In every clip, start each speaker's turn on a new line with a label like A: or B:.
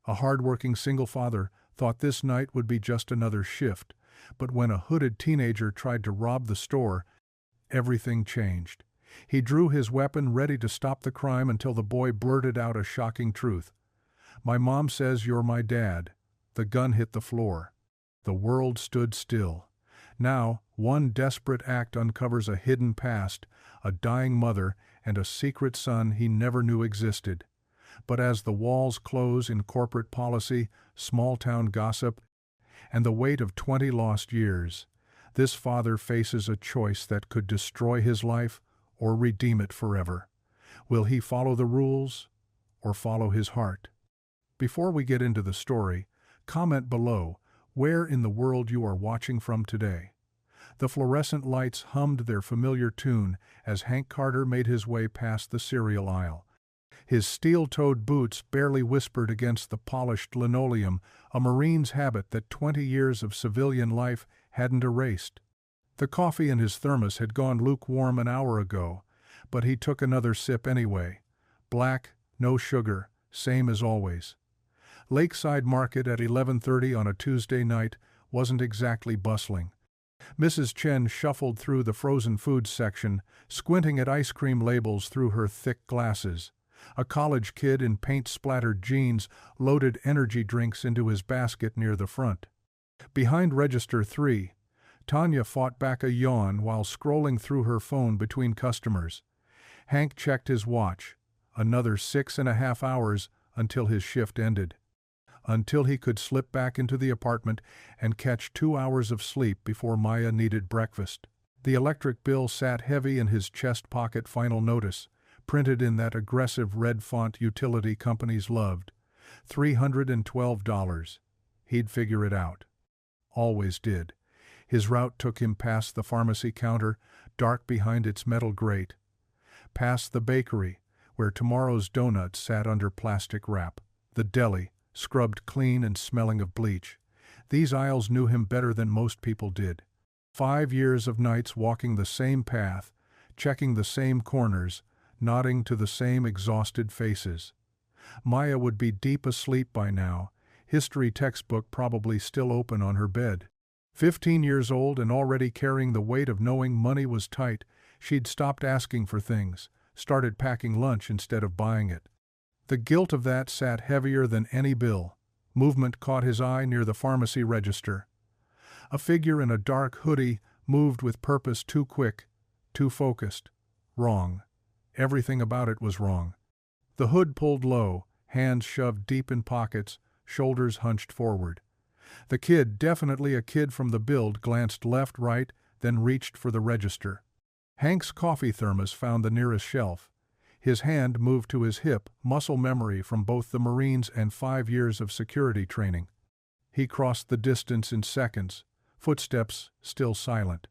A: A hard-working single father thought this night would be just another shift, but when a hooded teenager tried to rob the store, everything changed. He drew his weapon ready to stop the crime until the boy blurted out a shocking truth. "My mom says you're my dad." The gun hit the floor. The world stood still. Now, one desperate act uncovers a hidden past, a dying mother, and a secret son he never knew existed. But as the walls close in corporate policy, small-town gossip, and the weight of 20 lost years, this father faces a choice that could destroy his life or redeem it forever. Will he follow the rules or follow his heart? Before we get into the story, comment below where in the world you are watching from today. The fluorescent lights hummed their familiar tune as Hank Carter made his way past the cereal aisle. His steel-toed boots barely whispered against the polished linoleum, a Marine's habit that 20 years of civilian life hadn't erased. The coffee in his thermos had gone lukewarm an hour ago, but he took another sip anyway. Black, no sugar, same as always. Lakeside Market at 11:30 on a Tuesday night wasn't exactly bustling. Mrs. Chen shuffled through the frozen foods section, squinting at ice cream labels through her thick glasses. A college kid in paint-splattered jeans loaded energy drinks into his basket near the front. Behind register 3, Tanya fought back a yawn while scrolling through her phone between customers. Hank checked his watch. Another 6.5 hours until his shift ended. Until he could slip back into the apartment and catch 2 hours of sleep before Maya needed breakfast. The electric bill sat heavy in his chest pocket. Final notice, printed in that aggressive red font utility companies loved. $312. He'd figure it out. Always did. His route took him past the pharmacy counter, dark behind its metal grate. Past the bakery, where tomorrow's donuts sat under plastic wrap. The deli, scrubbed clean and smelling of bleach. These aisles knew him better than most people did. 5 years of nights walking the same path, checking the same corners, nodding to the same exhausted faces. Maya would be deep asleep by now, history textbook probably still open on her bed. 15 years old and already carrying the weight of knowing money was tight, she'd stopped asking for things, started packing lunch instead of buying it. The guilt of that sat heavier than any bill. Movement caught his eye near the pharmacy register. A figure in a dark hoodie moved with purpose, too quick, too focused. Wrong. Everything about it was wrong. The hood pulled low, hands shoved deep in pockets, shoulders hunched forward. The kid, definitely a kid from the build, glanced left, right, then reached for the register. Hank's coffee thermos found the nearest shelf. His hand moved to his hip, muscle memory from both the Marines and 5 years of security training. He crossed the distance in seconds, footsteps still silent.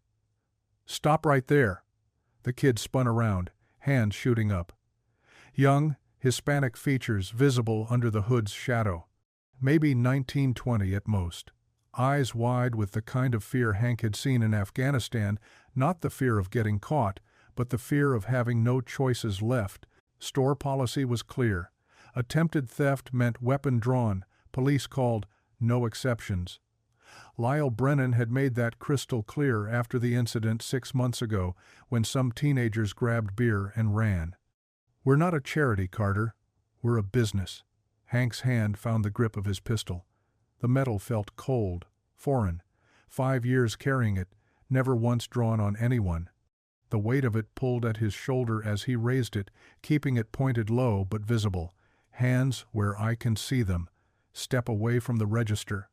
A: "Stop right there." The kid spun around, hands shooting up. Young, Hispanic features visible under the hood's shadow. Maybe 19-20 at most. Eyes wide with the kind of fear Hank had seen in Afghanistan, not the fear of getting caught, but the fear of having no choices left. Store policy was clear. Attempted theft meant weapon drawn, police called, no exceptions. Lyle Brennan had made that crystal clear after the incident 6 months ago when some teenagers grabbed beer and ran. "We're not a charity, Carter. We're a business." Hank's hand found the grip of his pistol. The metal felt cold, foreign. 5 years carrying it, never once drawn on anyone. The weight of it pulled at his shoulder as he raised it, keeping it pointed low but visible. "Hands where I can see them. Step away from the register."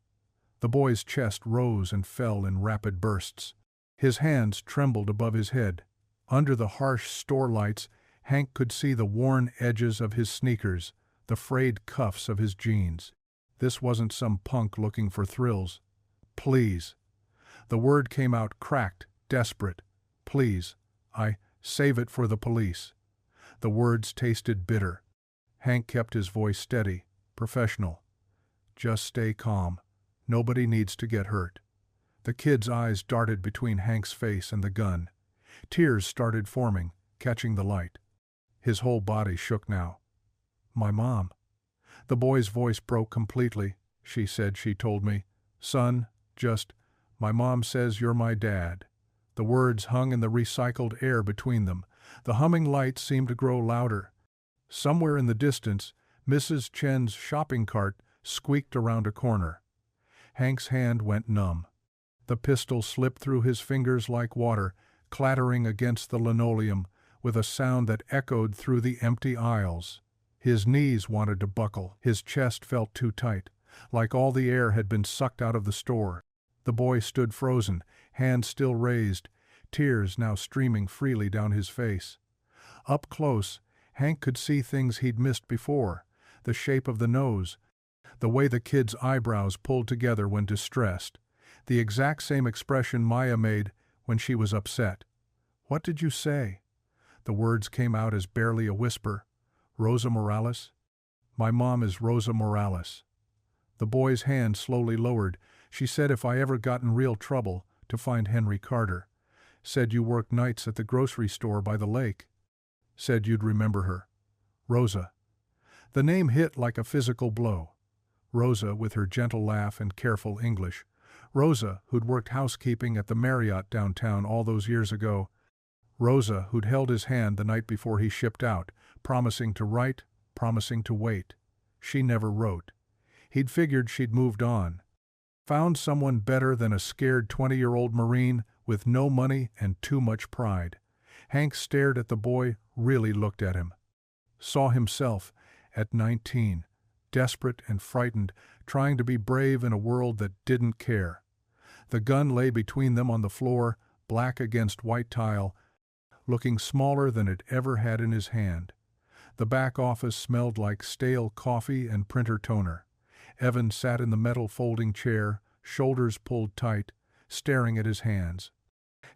A: The boy's chest rose and fell in rapid bursts. His hands trembled above his head. Under the harsh store lights, Hank could see the worn edges of his sneakers, the frayed cuffs of his jeans. This wasn't some punk looking for thrills. "Please." The word came out cracked, desperate. "Please. Save it for the police." The words tasted bitter. Hank kept his voice steady, professional. "Just stay calm. Nobody needs to get hurt." The kid's eyes darted between Hank's face and the gun. Tears started forming, catching the light. His whole body shook now. "My mom." The boy's voice broke completely. She told me, "Son, my mom says you're my dad." The words hung in the recycled air between them. The humming lights seemed to grow louder. Somewhere in the distance, Mrs. Chen's shopping cart squeaked around a corner. Hank's hand went numb. The pistol slipped through his fingers like water, clattering against the linoleum with a sound that echoed through the empty aisles. His knees wanted to buckle. His chest felt too tight, like all the air had been sucked out of the store. The boy stood frozen, hands still raised, tears now streaming freely down his face. Up close, Hank could see things he'd missed before: the shape of the nose, the way the kid's eyebrows pulled together when distressed, the exact same expression Maya made when she was upset. "What did you say?" The words came out as barely a whisper. "Rosa Morales?" "My mom is Rosa Morales." The boy's hand slowly lowered. "She said if I ever got in real trouble, to find Henry Carter. Said you worked nights at the grocery store by the lake. Said you'd remember her. Rosa." The name hit like a physical blow. Rosa, with her gentle laugh and careful English. Rosa, who'd worked housekeeping at the Marriott downtown all those years ago. Rosa, who'd held his hand the night before he shipped out, promising to write, promising to wait. She never wrote. He'd figured she'd moved on. Found someone better than a scared 20-year-old Marine with no money and too much pride. Hank stared at the boy, really looked at him. Saw himself, at 19, desperate and frightened, trying to be brave in a world that didn't care. The gun lay between them on the floor, black against white tile, looking smaller than it ever had in his hand. The back office smelled like stale coffee and printer toner. Evan sat in the metal folding chair, shoulders pulled tight, staring at his hands.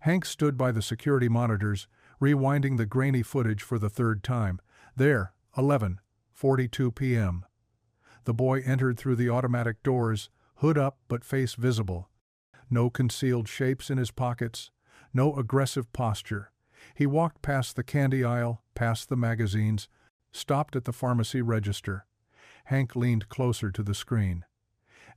A: Hank stood by the security monitors, rewinding the grainy footage for the third time. There, 11:42 p.m. The boy entered through the automatic doors, hood up but face visible. No concealed shapes in his pockets, no aggressive posture. He walked past the candy aisle, past the magazines, stopped at the pharmacy register. Hank leaned closer to the screen.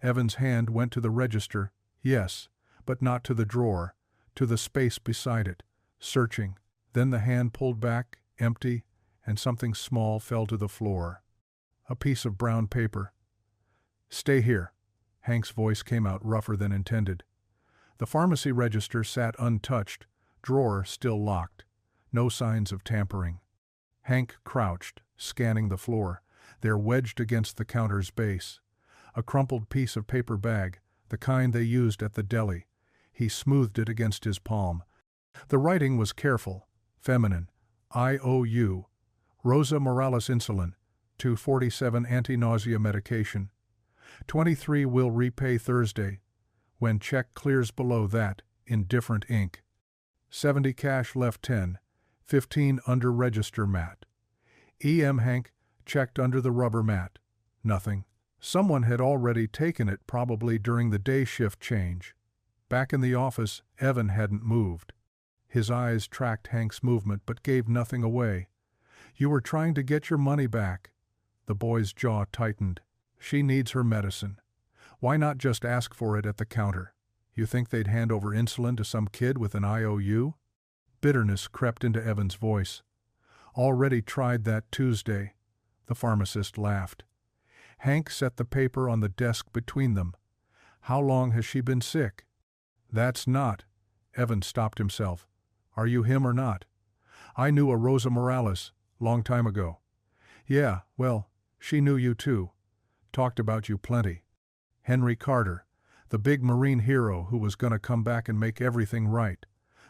A: Evan's hand went to the register, yes, but not to the drawer, to the space beside it, searching. Then the hand pulled back, empty, and something small fell to the floor. A piece of brown paper. "Stay here." Hank's voice came out rougher than intended. The pharmacy register sat untouched, drawer still locked. No signs of tampering. Hank crouched, scanning the floor, there wedged against the counter's base. A crumpled piece of paper bag, the kind they used at the deli. He smoothed it against his palm. The writing was careful, feminine. IOU. Rosa Morales insulin. 247 anti-nausea medication. 23 will repay Thursday. When check clears below that, in different ink. 70 cash left 10. 15 under register mat. Hank checked under the rubber mat. Nothing. Someone had already taken it, probably during the day shift change. Back in the office, Evan hadn't moved. His eyes tracked Hank's movement but gave nothing away. "You were trying to get your money back." The boy's jaw tightened. "She needs her medicine. Why not just ask for it at the counter? You think they'd hand over insulin to some kid with an IOU?" Bitterness crept into Evan's voice. "Already tried that Tuesday." The pharmacist laughed. Hank set the paper on the desk between them. "How long has she been sick?" "That's not." Evan stopped himself. "Are you him or not?" "I knew a Rosa Morales, long time ago." "Yeah, well, she knew you too. Talked about you plenty. Henry Carter, the big Marine hero who was gonna come back and make everything right."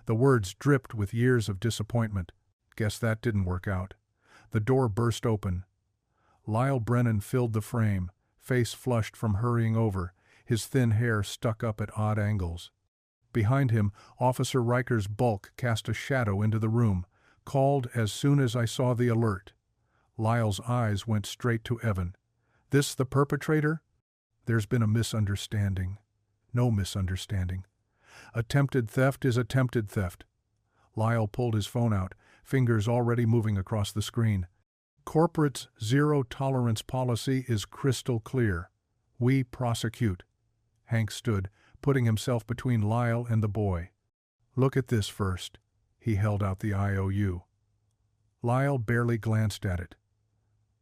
A: The words dripped with years of disappointment. Guess that didn't work out. The door burst open. Lyle Brennan filled the frame, face flushed from hurrying over, his thin hair stuck up at odd angles. Behind him, Officer Riker's bulk cast a shadow into the room, called as soon as I saw the alert. Lyle's eyes went straight to Evan. "This the perpetrator?" "There's been a misunderstanding." "No misunderstanding. Attempted theft is attempted theft." Lyle pulled his phone out, fingers already moving across the screen. Corporate's zero-tolerance policy is crystal clear. We prosecute. Hank stood, putting himself between Lyle and the boy. Look at this first. He held out the IOU. Lyle barely glanced at it.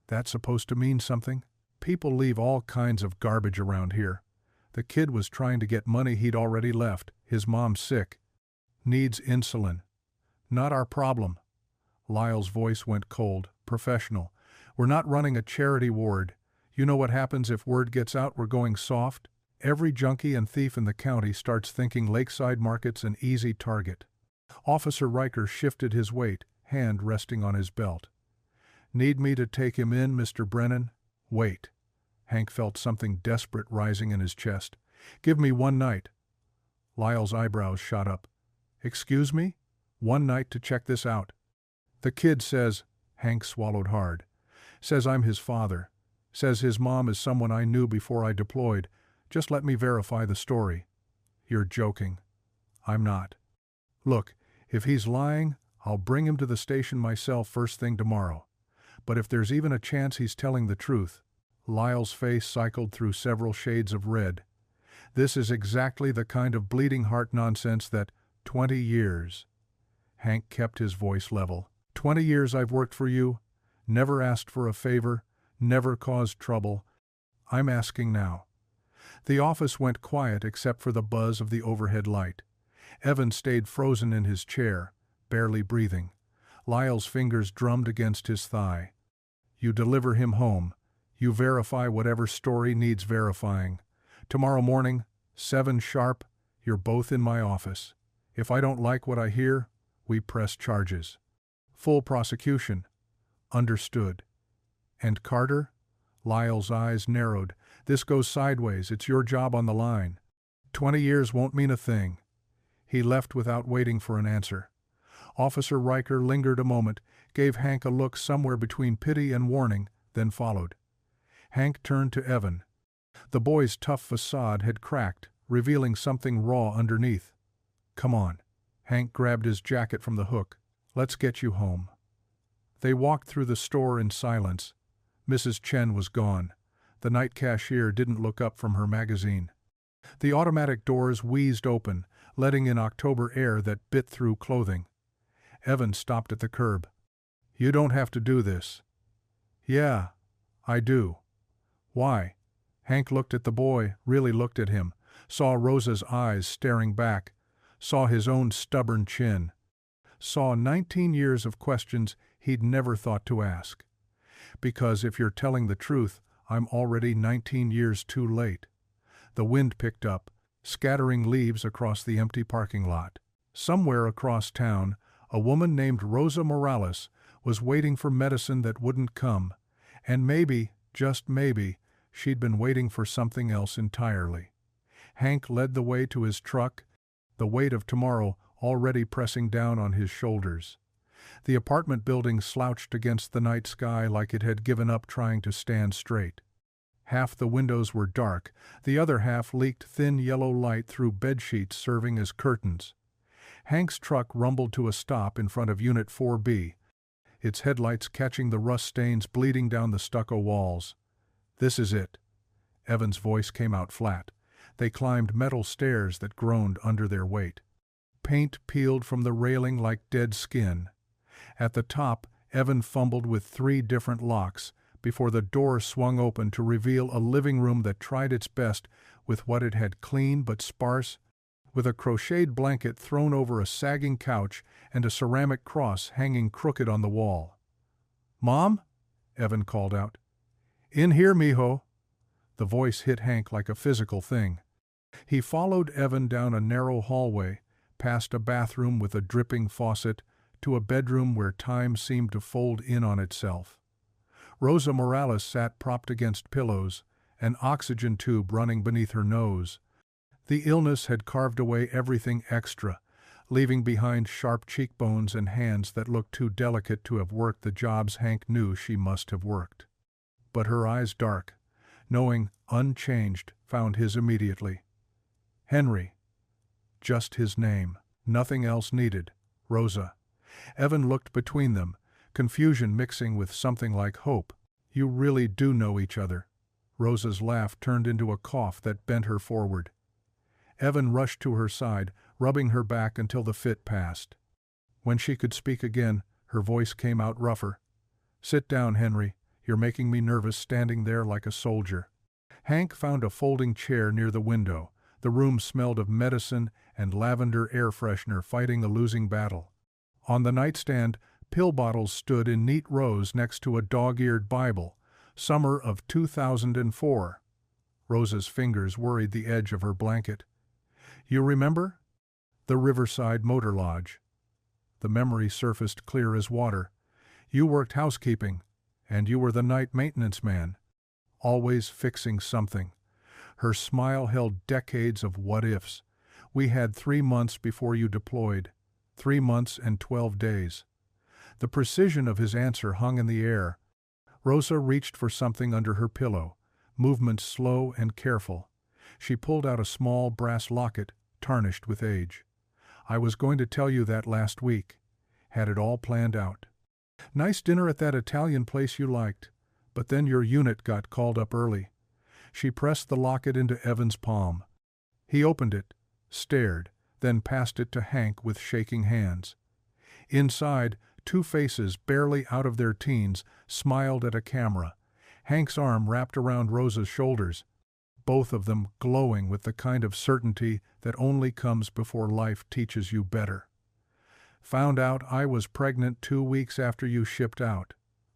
A: That's supposed to mean something? People leave all kinds of garbage around here. The kid was trying to get money he'd already left. His mom's sick. Needs insulin. Not our problem. Lyle's voice went cold, professional. We're not running a charity ward. You know what happens if word gets out we're going soft? Every junkie and thief in the county starts thinking Lakeside Market's an easy target. Officer Riker shifted his weight, hand resting on his belt. Need me to take him in, Mr. Brennan? Wait. Hank felt something desperate rising in his chest. Give me 1 night. Lyle's eyebrows shot up. Excuse me? 1 night to check this out. The kid says, Hank swallowed hard, says I'm his father, says his mom is someone I knew before I deployed. Just let me verify the story. You're joking. I'm not. Look, if he's lying, I'll bring him to the station myself first thing tomorrow. But if there's even a chance he's telling the truth. Lyle's face cycled through several shades of red. This is exactly the kind of bleeding heart nonsense that 20 years. Hank kept his voice level. 20 years I've worked for you, never asked for a favor, never caused trouble. I'm asking now. The office went quiet except for the buzz of the overhead light. Evan stayed frozen in his chair, barely breathing. Lyle's fingers drummed against his thigh. You deliver him home. You verify whatever story needs verifying. Tomorrow morning, 7 sharp, you're both in my office. If I don't like what I hear, we press charges. Full prosecution. Understood. And Carter? Lyle's eyes narrowed. This goes sideways. It's your job on the line. 20 years won't mean a thing. He left without waiting for an answer. Officer Riker lingered a moment, gave Hank a look somewhere between pity and warning, then followed. Hank turned to Evan. The boy's tough facade had cracked, revealing something raw underneath. Come on. Hank grabbed his jacket from the hook. Let's get you home. They walked through the store in silence. Mrs. Chen was gone. The night cashier didn't look up from her magazine. The automatic doors wheezed open, letting in October air that bit through clothing. Evan stopped at the curb. You don't have to do this. Yeah, I do. Why? Hank looked at the boy, really looked at him, saw Rosa's eyes staring back, saw his own stubborn chin, saw 19 years of questions he'd never thought to ask. Because if you're telling the truth, I'm already 19 years too late. The wind picked up, scattering leaves across the empty parking lot. Somewhere across town, a woman named Rosa Morales was waiting for medicine that wouldn't come, and maybe, just maybe, she'd been waiting for something else entirely. Hank led the way to his truck, the weight of tomorrow already pressing down on his shoulders. The apartment building slouched against the night sky like it had given up trying to stand straight. Half the windows were dark, the other half leaked thin yellow light through bedsheets serving as curtains. Hank's truck rumbled to a stop in front of Unit 4B, its headlights catching the rust stains bleeding down the stucco walls. This is it. Evan's voice came out flat. They climbed metal stairs that groaned under their weight. Paint peeled from the railing like dead skin. At the top, Evan fumbled with 3 different locks before the door swung open to reveal a living room that tried its best with what it had clean but sparse, with a crocheted blanket thrown over a sagging couch and a ceramic cross hanging crooked on the wall. "Mom?" Evan called out. "In here, mijo." The voice hit Hank like a physical thing. He followed Evan down a narrow hallway, past a bathroom with a dripping faucet, to a bedroom where time seemed to fold in on itself. Rosa Morales sat propped against pillows, an oxygen tube running beneath her nose. The illness had carved away everything extra, leaving behind sharp cheekbones and hands that looked too delicate to have worked the jobs Hank knew she must have worked. But her eyes dark, knowing, unchanged, found his immediately. Henry. Just his name. Nothing else needed. Rosa. Evan looked between them, confusion mixing with something like hope. You really do know each other. Rosa's laugh turned into a cough that bent her forward. Evan rushed to her side, rubbing her back until the fit passed. When she could speak again, her voice came out rougher. "Sit down, Henry. You're making me nervous standing there like a soldier." Hank found a folding chair near the window. The room smelled of medicine and lavender air freshener fighting a losing battle. On the nightstand, pill bottles stood in neat rows next to a dog-eared Bible, summer of 2004. Rosa's fingers worried the edge of her blanket. "You remember? The Riverside Motor Lodge." The memory surfaced clear as water. "You worked housekeeping, and you were the night maintenance man. Always fixing something." Her smile held decades of what-ifs. "We had 3 months before you deployed. 3 months and 12 days. The precision of his answer hung in the air. Rosa reached for something under her pillow, movements slow and careful. She pulled out a small brass locket, tarnished with age. "I was going to tell you that last week. Had it all planned out. Nice dinner at that Italian place you liked, but then your unit got called up early." She pressed the locket into Evan's palm. He opened it, stared, then passed it to Hank with shaking hands. Inside, 2 faces barely out of their teens smiled at a camera. Hank's arm wrapped around Rosa's shoulders, both of them glowing with the kind of certainty that only comes before life teaches you better. "Found out I was pregnant 2 weeks after you shipped out."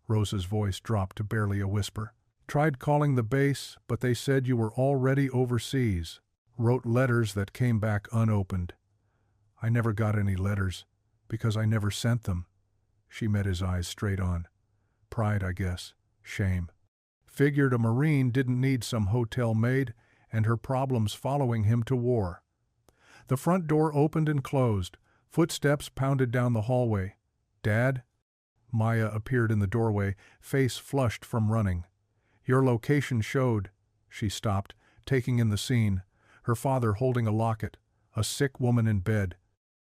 A: Rosa's voice dropped to barely a whisper. "Tried calling the base, but they said you were already overseas. Wrote letters that came back unopened." "I never got any letters, because I never sent them." She met his eyes straight on. "Pride, I guess. Shame." Figured a Marine didn't need some hotel maid and her problems following him to war. The front door opened and closed. Footsteps pounded down the hallway. "Dad?" Maya appeared in the doorway, face flushed from running. "Your location showed." She stopped, taking in the scene. Her father holding a locket, a sick woman in bed.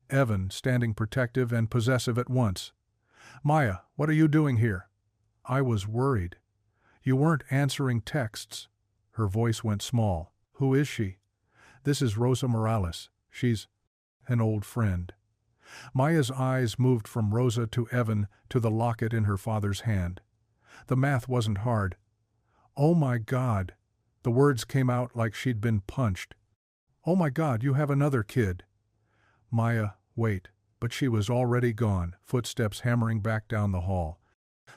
A: Evan standing protective and possessive at once. "Maya, what are you doing here?" "I was worried. You weren't answering texts." Her voice went small. "Who is she?" "This is Rosa Morales. She's an old friend." Maya's eyes moved from Rosa to Evan to the locket in her father's hand. The math wasn't hard. "Oh my God." The words came out like she'd been punched. "Oh my God, you have another kid." "Maya, wait." But she was already gone, footsteps hammering back down the hall.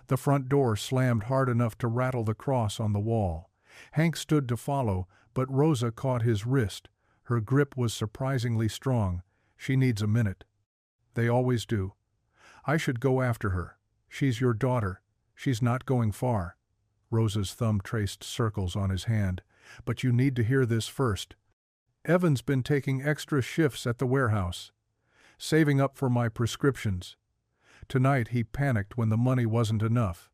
A: The front door slammed hard enough to rattle the cross on the wall. Hank stood to follow, but Rosa caught his wrist. Her grip was surprisingly strong. "She needs a minute." "They always do." "I should go after her. She's your daughter. She's not going far." Rosa's thumb traced circles on his hand. "But you need to hear this first. Evan's been taking extra shifts at the warehouse, saving up for my prescriptions. Tonight he panicked when the money wasn't enough.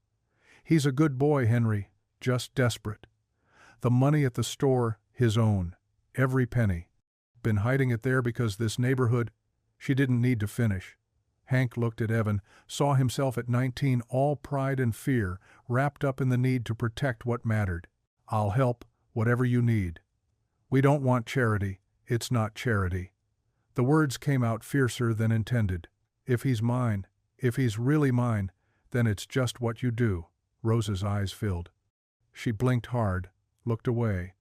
A: He's a good boy, Henry, just desperate. The money at the store, his own. Every penny. Been hiding it there because this neighborhood—" She didn't need to finish. Hank looked at Evan, saw himself at 19 all pride and fear, wrapped up in the need to protect what mattered. "I'll help, whatever you need. We don't want charity. It's not charity." The words came out fiercer than intended. "If he's mine, if he's really mine, then it's just what you do." Rosa's eyes filled. She blinked hard, looked away.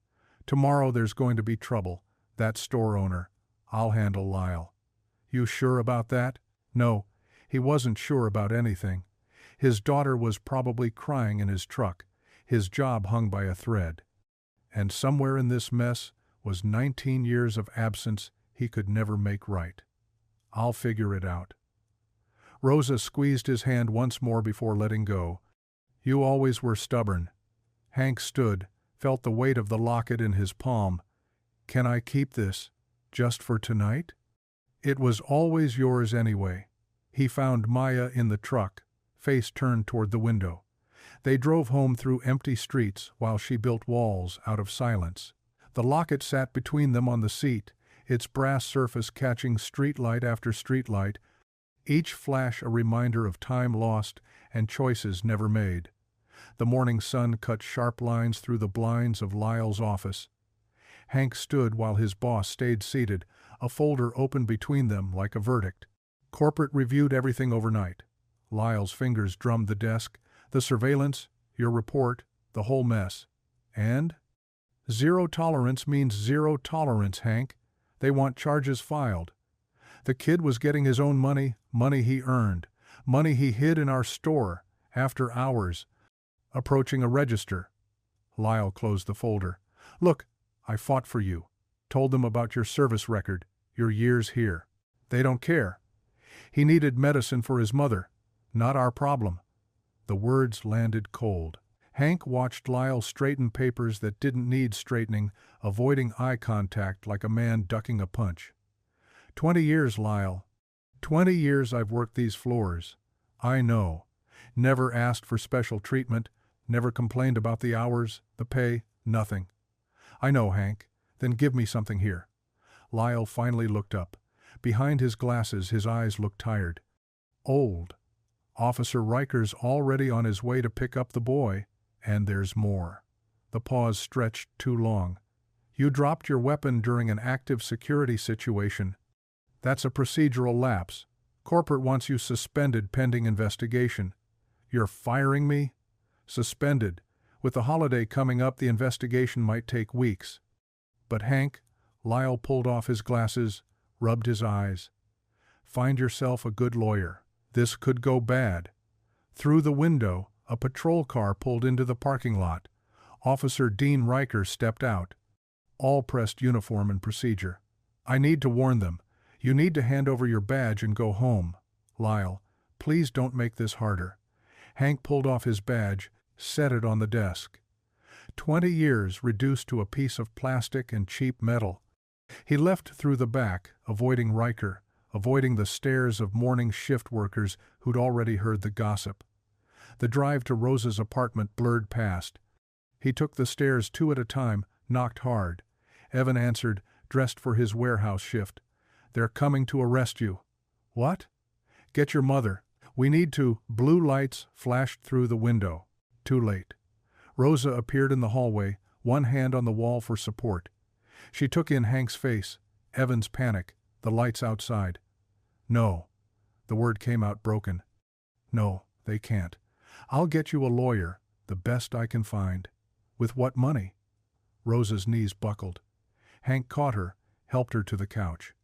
A: "Tomorrow there's going to be trouble. That store owner. I'll handle Lyle." "You sure about that?" No, he wasn't sure about anything. His daughter was probably crying in his truck. His job hung by a thread. And somewhere in this mess was 19 years of absence he could never make right. "I'll figure it out." Rosa squeezed his hand once more before letting go. "You always were stubborn." Hank stood, felt the weight of the locket in his palm. "Can I keep this, just for tonight?" "It was always yours anyway." He found Maya in the truck, face turned toward the window. They drove home through empty streets while she built walls out of silence. The locket sat between them on the seat, its brass surface catching streetlight after streetlight. each flash a reminder of time lost and choices never made. The morning sun cut sharp lines through the blinds of Lyle's office. Hank stood while his boss stayed seated, a folder open between them like a verdict. Corporate reviewed everything overnight. Lyle's fingers drummed the desk, the surveillance, your report, the whole mess. And? Zero tolerance means zero tolerance, Hank. They want charges filed. The kid was getting his own money, money he earned, money he hid in our store, after hours, approaching a register. Lyle closed the folder. Look, I fought for you. Told them about your service record, your years here. They don't care. He needed medicine for his mother. Not our problem. The words landed cold. Hank watched Lyle straighten papers that didn't need straightening, avoiding eye contact like a man ducking a punch. 20 years, Lyle. 20 years I've worked these floors. I know. Never asked for special treatment, never complained about the hours, the pay, nothing. I know, Hank. Then give me something here. Lyle finally looked up. Behind his glasses, his eyes looked tired. Old. Officer Riker's already on his way to pick up the boy, and there's more. The pause stretched too long. You dropped your weapon during an active security situation. That's a procedural lapse. Corporate wants you suspended pending investigation. You're firing me? Suspended. With the holiday coming up, the investigation might take weeks. But Hank, Lyle pulled off his glasses, rubbed his eyes. Find yourself a good lawyer. This could go bad. Through the window, a patrol car pulled into the parking lot. Officer Dean Riker stepped out. All pressed uniform and procedure. I need to warn them. You need to hand over your badge and go home. Lyle, please don't make this harder. Hank pulled off his badge, set it on the desk. 20 years reduced to a piece of plastic and cheap metal. He left through the back, avoiding Riker, avoiding the stares of morning shift workers who'd already heard the gossip. The drive to Rosa's apartment blurred past. He took the stairs 2 at a time, knocked hard. Evan answered, dressed for his warehouse shift. They're coming to arrest you. What? Get your mother. We need to. Blue lights flashed through the window. Too late. Rosa appeared in the hallway, one hand on the wall for support. She took in Hank's face, Evan's panic, the lights outside. No. The word came out broken. No, they can't. I'll get you a lawyer, the best I can find. With what money? Rosa's knees buckled. Hank caught her, helped her to the couch.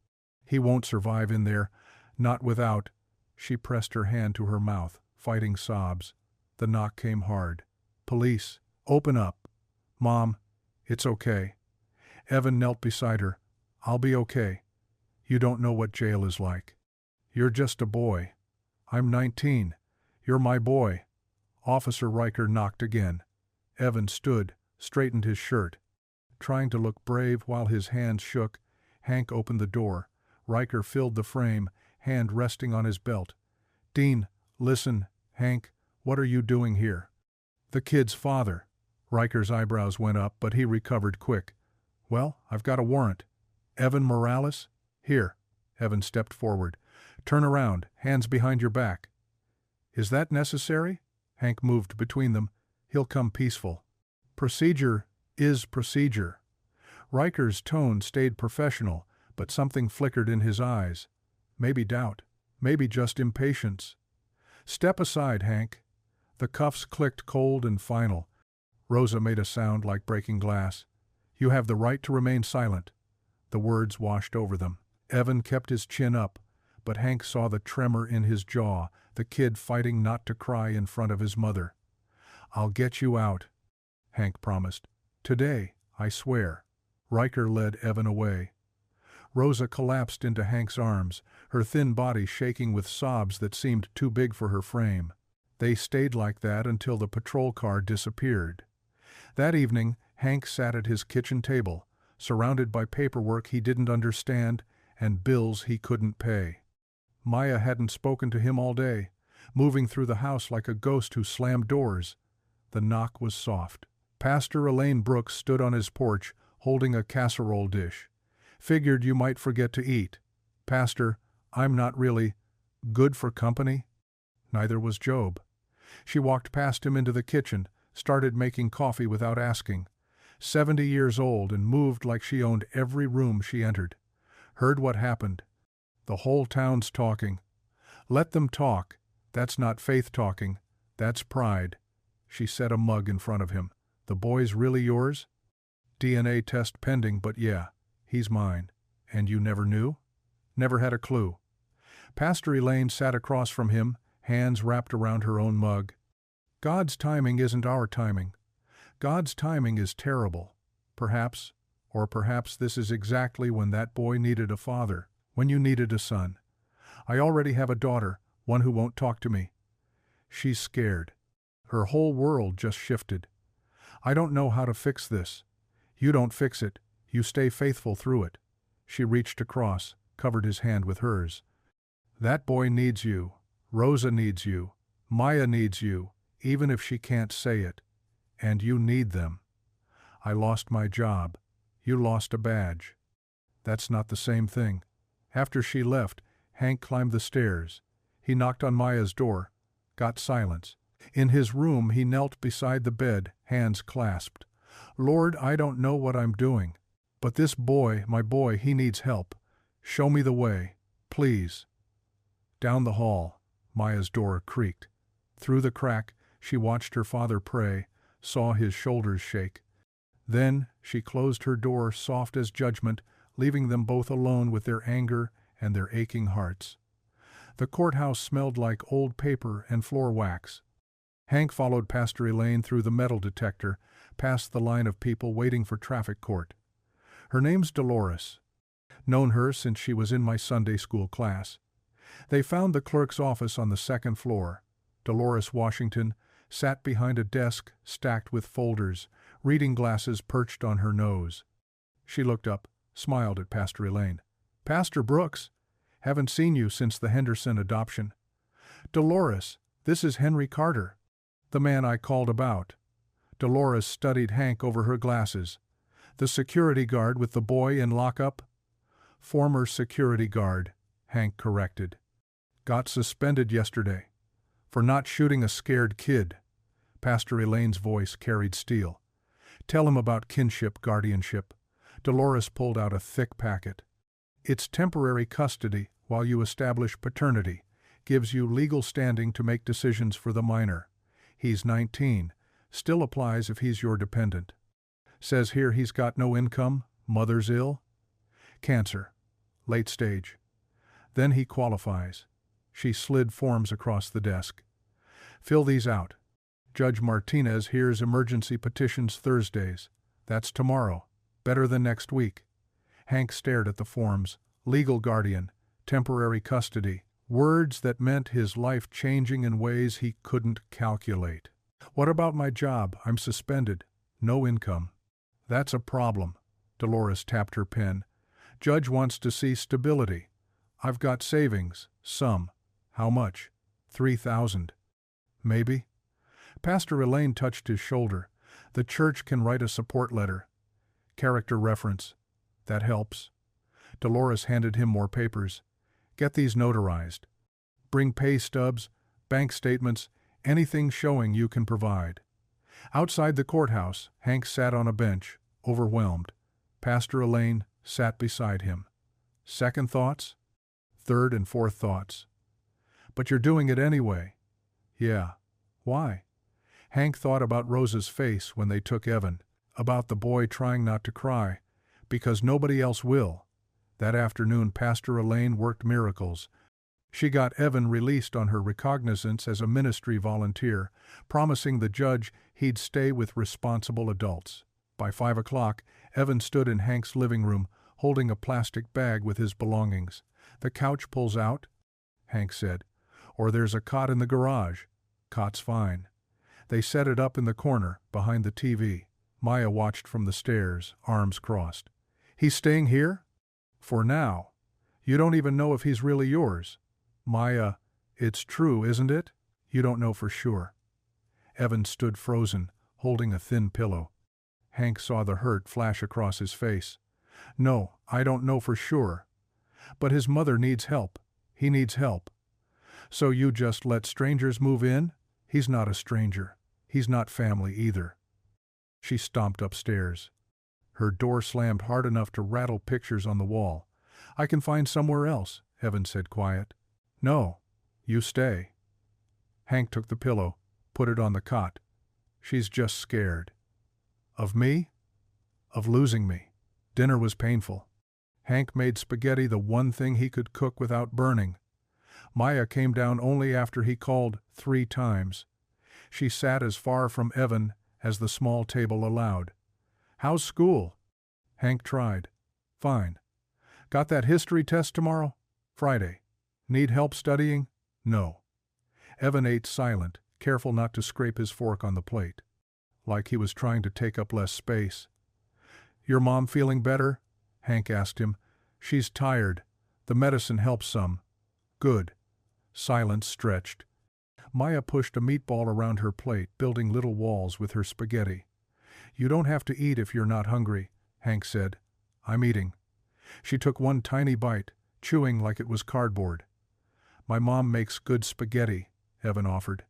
A: He won't survive in there, not without. She pressed her hand to her mouth, fighting sobs. The knock came hard. Police, open up. Mom, it's okay. Evan knelt beside her. I'll be okay. You don't know what jail is like. You're just a boy. I'm 19. You're my boy. Officer Riker knocked again. Evan stood, straightened his shirt. Trying to look brave while his hands shook, Hank opened the door. Riker filled the frame, hand resting on his belt. Dean, listen, Hank, what are you doing here? The kid's father. Riker's eyebrows went up, but he recovered quick. Well, I've got a warrant. Evan Morales? Here. Evan stepped forward. Turn around, hands behind your back. Is that necessary? Hank moved between them. He'll come peaceful. Procedure is procedure. Riker's tone stayed professional, but something flickered in his eyes. Maybe doubt. Maybe just impatience. Step aside, Hank. The cuffs clicked cold and final. Rosa made a sound like breaking glass. You have the right to remain silent. The words washed over them. Evan kept his chin up, but Hank saw the tremor in his jaw, the kid fighting not to cry in front of his mother. I'll get you out, Hank promised. Today, I swear. Riker led Evan away. Rosa collapsed into Hank's arms, her thin body shaking with sobs that seemed too big for her frame. They stayed like that until the patrol car disappeared. That evening, Hank sat at his kitchen table, surrounded by paperwork he didn't understand and bills he couldn't pay. Maya hadn't spoken to him all day, moving through the house like a ghost who slammed doors. The knock was soft. Pastor Elaine Brooks stood on his porch, holding a casserole dish. Figured you might forget to eat. Pastor, I'm not really. Good for company? Neither was Job. She walked past him into the kitchen, started making coffee without asking. 70 years old and moved like she owned every room she entered. Heard what happened. The whole town's talking. Let them talk. That's not faith talking. That's pride. She set a mug in front of him. The boy's really yours? DNA test pending, but yeah, he's mine. And you never knew? Never had a clue. Pastor Elaine sat across from him, hands wrapped around her own mug. God's timing isn't our timing. God's timing is terrible. Perhaps this is exactly when that boy needed a father, when you needed a son. I already have a daughter, one who won't talk to me. She's scared. Her whole world just shifted. I don't know how to fix this. You don't fix it. You stay faithful through it. She reached across, covered his hand with hers. That boy needs you. Rosa needs you. Maya needs you, even if she can't say it. And you need them. I lost my job. You lost a badge. That's not the same thing. After she left, Hank climbed the stairs. He knocked on Maya's door. Got silence. In his room he knelt beside the bed, hands clasped. Lord, I don't know what I'm doing. But this boy, my boy, he needs help. Show me the way, please. Down the hall, Maya's door creaked. Through the crack, she watched her father pray, saw his shoulders shake. Then she closed her door soft as judgment, leaving them both alone with their anger and their aching hearts. The courthouse smelled like old paper and floor wax. Hank followed Pastor Elaine through the metal detector, past the line of people waiting for traffic court. Her name's Dolores. Known her since she was in my Sunday school class. They found the clerk's office on the second floor. Dolores Washington sat behind a desk stacked with folders, reading glasses perched on her nose. She looked up, smiled at Pastor Elaine. Pastor Brooks, haven't seen you since the Henderson adoption. Dolores, this is Henry Carter, the man I called about. Dolores studied Hank over her glasses. The security guard with the boy in lockup? Former security guard, Hank corrected. Got suspended yesterday. For not shooting a scared kid. Pastor Elaine's voice carried steel. Tell him about kinship guardianship. Dolores pulled out a thick packet. It's temporary custody while you establish paternity. Gives you legal standing to make decisions for the minor. He's 19. Still applies if he's your dependent. Says here he's got no income, mother's ill. Cancer. Late stage. Then he qualifies. She slid forms across the desk. Fill these out. Judge Martinez hears emergency petitions Thursdays. That's tomorrow. Better than next week. Hank stared at the forms. Legal guardian. Temporary custody. Words that meant his life changing in ways he couldn't calculate. What about my job? I'm suspended. No income. That's a problem. Dolores tapped her pen. Judge wants to see stability. I've got savings. Some. How much? 3,000. Maybe. Pastor Elaine touched his shoulder. The church can write a support letter. Character reference. That helps. Dolores handed him more papers. Get these notarized. Bring pay stubs, bank statements, anything showing you can provide. Outside the courthouse, Hank sat on a bench, overwhelmed. Pastor Elaine sat beside him. Second thoughts? Third and fourth thoughts. But you're doing it anyway. Yeah. Why? Hank thought about Rosa's face when they took Evan, about the boy trying not to cry, because nobody else will. That afternoon Pastor Elaine worked miracles. She got Evan released on her recognizance as a ministry volunteer, promising the judge he'd stay with responsible adults. By 5 o'clock, Evan stood in Hank's living room, holding a plastic bag with his belongings. The couch pulls out, Hank said, or there's a cot in the garage. Cot's fine. They set it up in the corner, behind the TV. Maya watched from the stairs, arms crossed. He's staying here? For now. You don't even know if he's really yours. Maya, it's true, isn't it? You don't know for sure. Evan stood frozen, holding a thin pillow. Hank saw the hurt flash across his face. No, I don't know for sure. But his mother needs help. He needs help. So you just let strangers move in? He's not a stranger. He's not family either. She stomped upstairs. Her door slammed hard enough to rattle pictures on the wall. I can find somewhere else, Evan said quiet. No, you stay. Hank took the pillow, put it on the cot. She's just scared. Of me? Of losing me. Dinner was painful. Hank made spaghetti the one thing he could cook without burning. Maya came down only after he called 3 times. She sat as far from Evan as the small table allowed. How's school? Hank tried. Fine. Got that history test tomorrow? Friday. Need help studying? No. Evan ate silent, careful not to scrape his fork on the plate. Like he was trying to take up less space. Your mom feeling better? Hank asked him. She's tired. The medicine helps some. Good. Silence stretched. Maya pushed a meatball around her plate, building little walls with her spaghetti. You don't have to eat if you're not hungry, Hank said. I'm eating. She took one tiny bite, chewing like it was cardboard. My mom makes good spaghetti, Evan offered.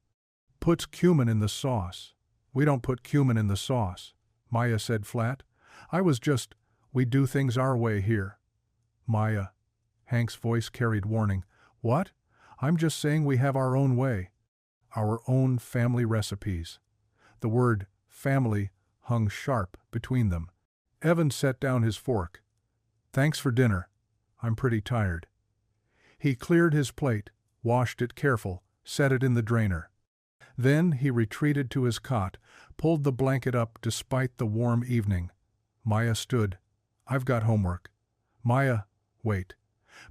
A: Puts cumin in the sauce. We don't put cumin in the sauce, Maya said flat. We do things our way here. Maya. Hank's voice carried warning. What? I'm just saying we have our own way. Our own family recipes. The word family hung sharp between them. Evan set down his fork. Thanks for dinner. I'm pretty tired. He cleared his plate, washed it careful, set it in the drainer. Then he retreated to his cot, pulled the blanket up despite the warm evening. Maya stood. I've got homework. Maya, wait.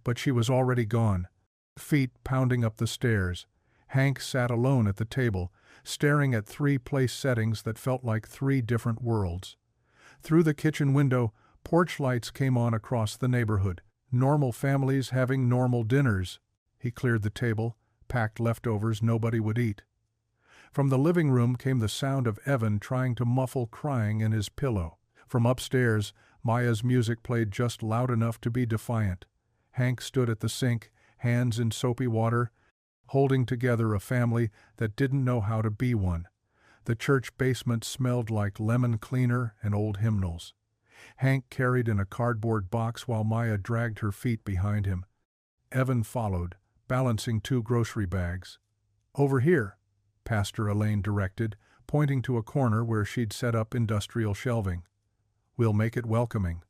A: But she was already gone. Feet pounding up the stairs. Hank sat alone at the table, staring at 3 place settings that felt like 3 different worlds. Through the kitchen window, porch lights came on across the neighborhood. Normal families having normal dinners. He cleared the table, packed leftovers nobody would eat. From the living room came the sound of Evan trying to muffle crying in his pillow. From upstairs, Maya's music played just loud enough to be defiant. Hank stood at the sink, hands in soapy water, holding together a family that didn't know how to be one. The church basement smelled like lemon cleaner and old hymnals. Hank carried in a cardboard box while Maya dragged her feet behind him. Evan followed, balancing 2 grocery bags. Over here, Pastor Elaine directed, pointing to a corner where she'd set up industrial shelving. We'll make it welcoming.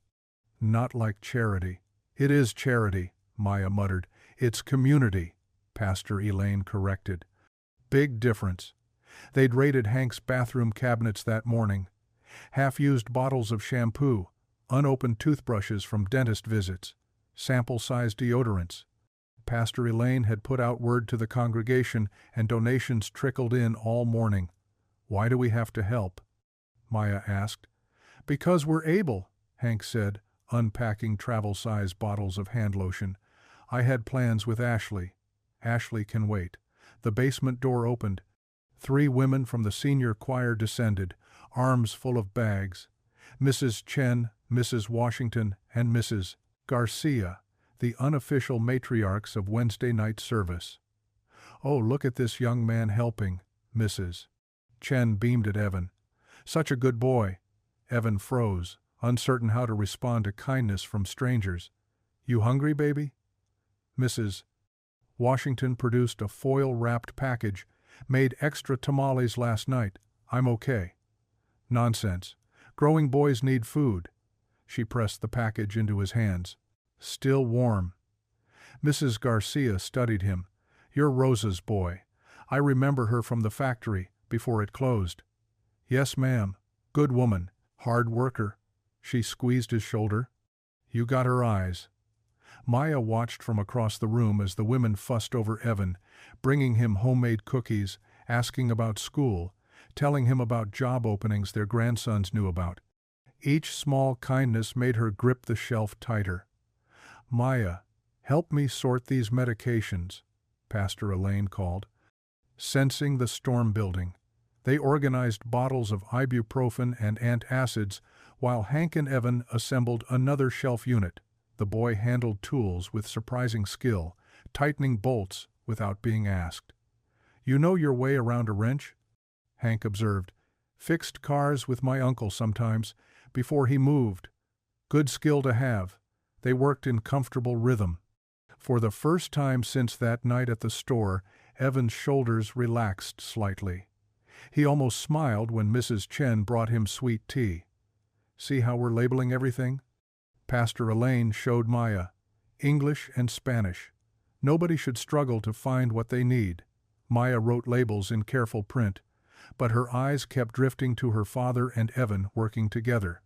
A: Not like charity. It is charity, Maya muttered. It's community, Pastor Elaine corrected. Big difference. They'd raided Hank's bathroom cabinets that morning. Half-used bottles of shampoo, unopened toothbrushes from dentist visits, sample-sized deodorants. Pastor Elaine had put out word to the congregation and donations trickled in all morning. Why do we have to help? Maya asked. Because we're able, Hank said, unpacking travel-size bottles of hand lotion. I had plans with Ashley. Ashley can wait. The basement door opened. 3 women from the senior choir descended, arms full of bags. Mrs. Chen, Mrs. Washington, and Mrs. Garcia, the unofficial matriarchs of Wednesday night service. Oh, look at this young man helping, Mrs. Chen beamed at Evan. Such a good boy. Evan froze, uncertain how to respond to kindness from strangers. You hungry, baby? Mrs. Washington produced a foil-wrapped package. Made extra tamales last night. I'm okay. Nonsense. Growing boys need food. She pressed the package into his hands. Still warm. Mrs. Garcia studied him. You're Rosa's boy. I remember her from the factory, before it closed. Yes, ma'am. Good woman. Hard worker. She squeezed his shoulder. You got her eyes. Maya watched from across the room as the women fussed over Evan, bringing him homemade cookies, asking about school, telling him about job openings their grandsons knew about. Each small kindness made her grip the shelf tighter. Maya, help me sort these medications, Pastor Elaine called. Sensing the storm building, they organized bottles of ibuprofen and antacids while Hank and Evan assembled another shelf unit. The boy handled tools with surprising skill, tightening bolts, without being asked. You know your way around a wrench? Hank observed. Fixed cars with my uncle sometimes, before he moved. Good skill to have. They worked in comfortable rhythm. For the first time since that night at the store, Evan's shoulders relaxed slightly. He almost smiled when Mrs. Chen brought him sweet tea. See how we're labeling everything? Pastor Elaine showed Maya. English and Spanish. Nobody should struggle to find what they need. Maya wrote labels in careful print, but her eyes kept drifting to her father and Evan working together.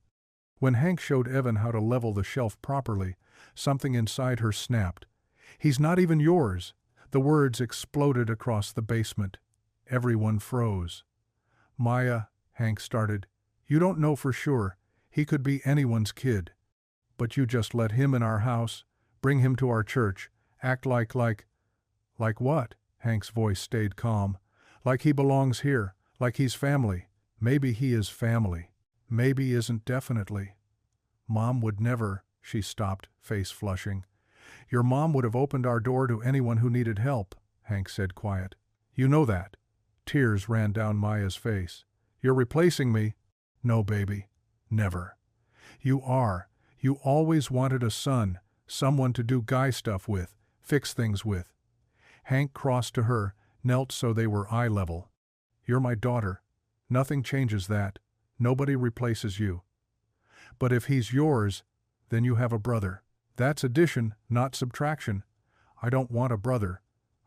A: When Hank showed Evan how to level the shelf properly, something inside her snapped. He's not even yours. The words exploded across the basement. Everyone froze. Maya, Hank started, you don't know for sure. He could be anyone's kid. But you just let him in our house, bring him to our church, act like what? Hank's voice stayed calm. Like he belongs here, like he's family. Maybe he is family. Maybe isn't definitely. Mom would never, she stopped, face flushing. Your mom would have opened our door to anyone who needed help, Hank said quiet. You know that. Tears ran down Maya's face. You're replacing me? No, baby. Never. You are. You always wanted a son, someone to do guy stuff with, fix things with. Hank crossed to her, knelt so they were eye level. You're my daughter. Nothing changes that. Nobody replaces you. But if he's yours, then you have a brother. That's addition, not subtraction. I don't want a brother.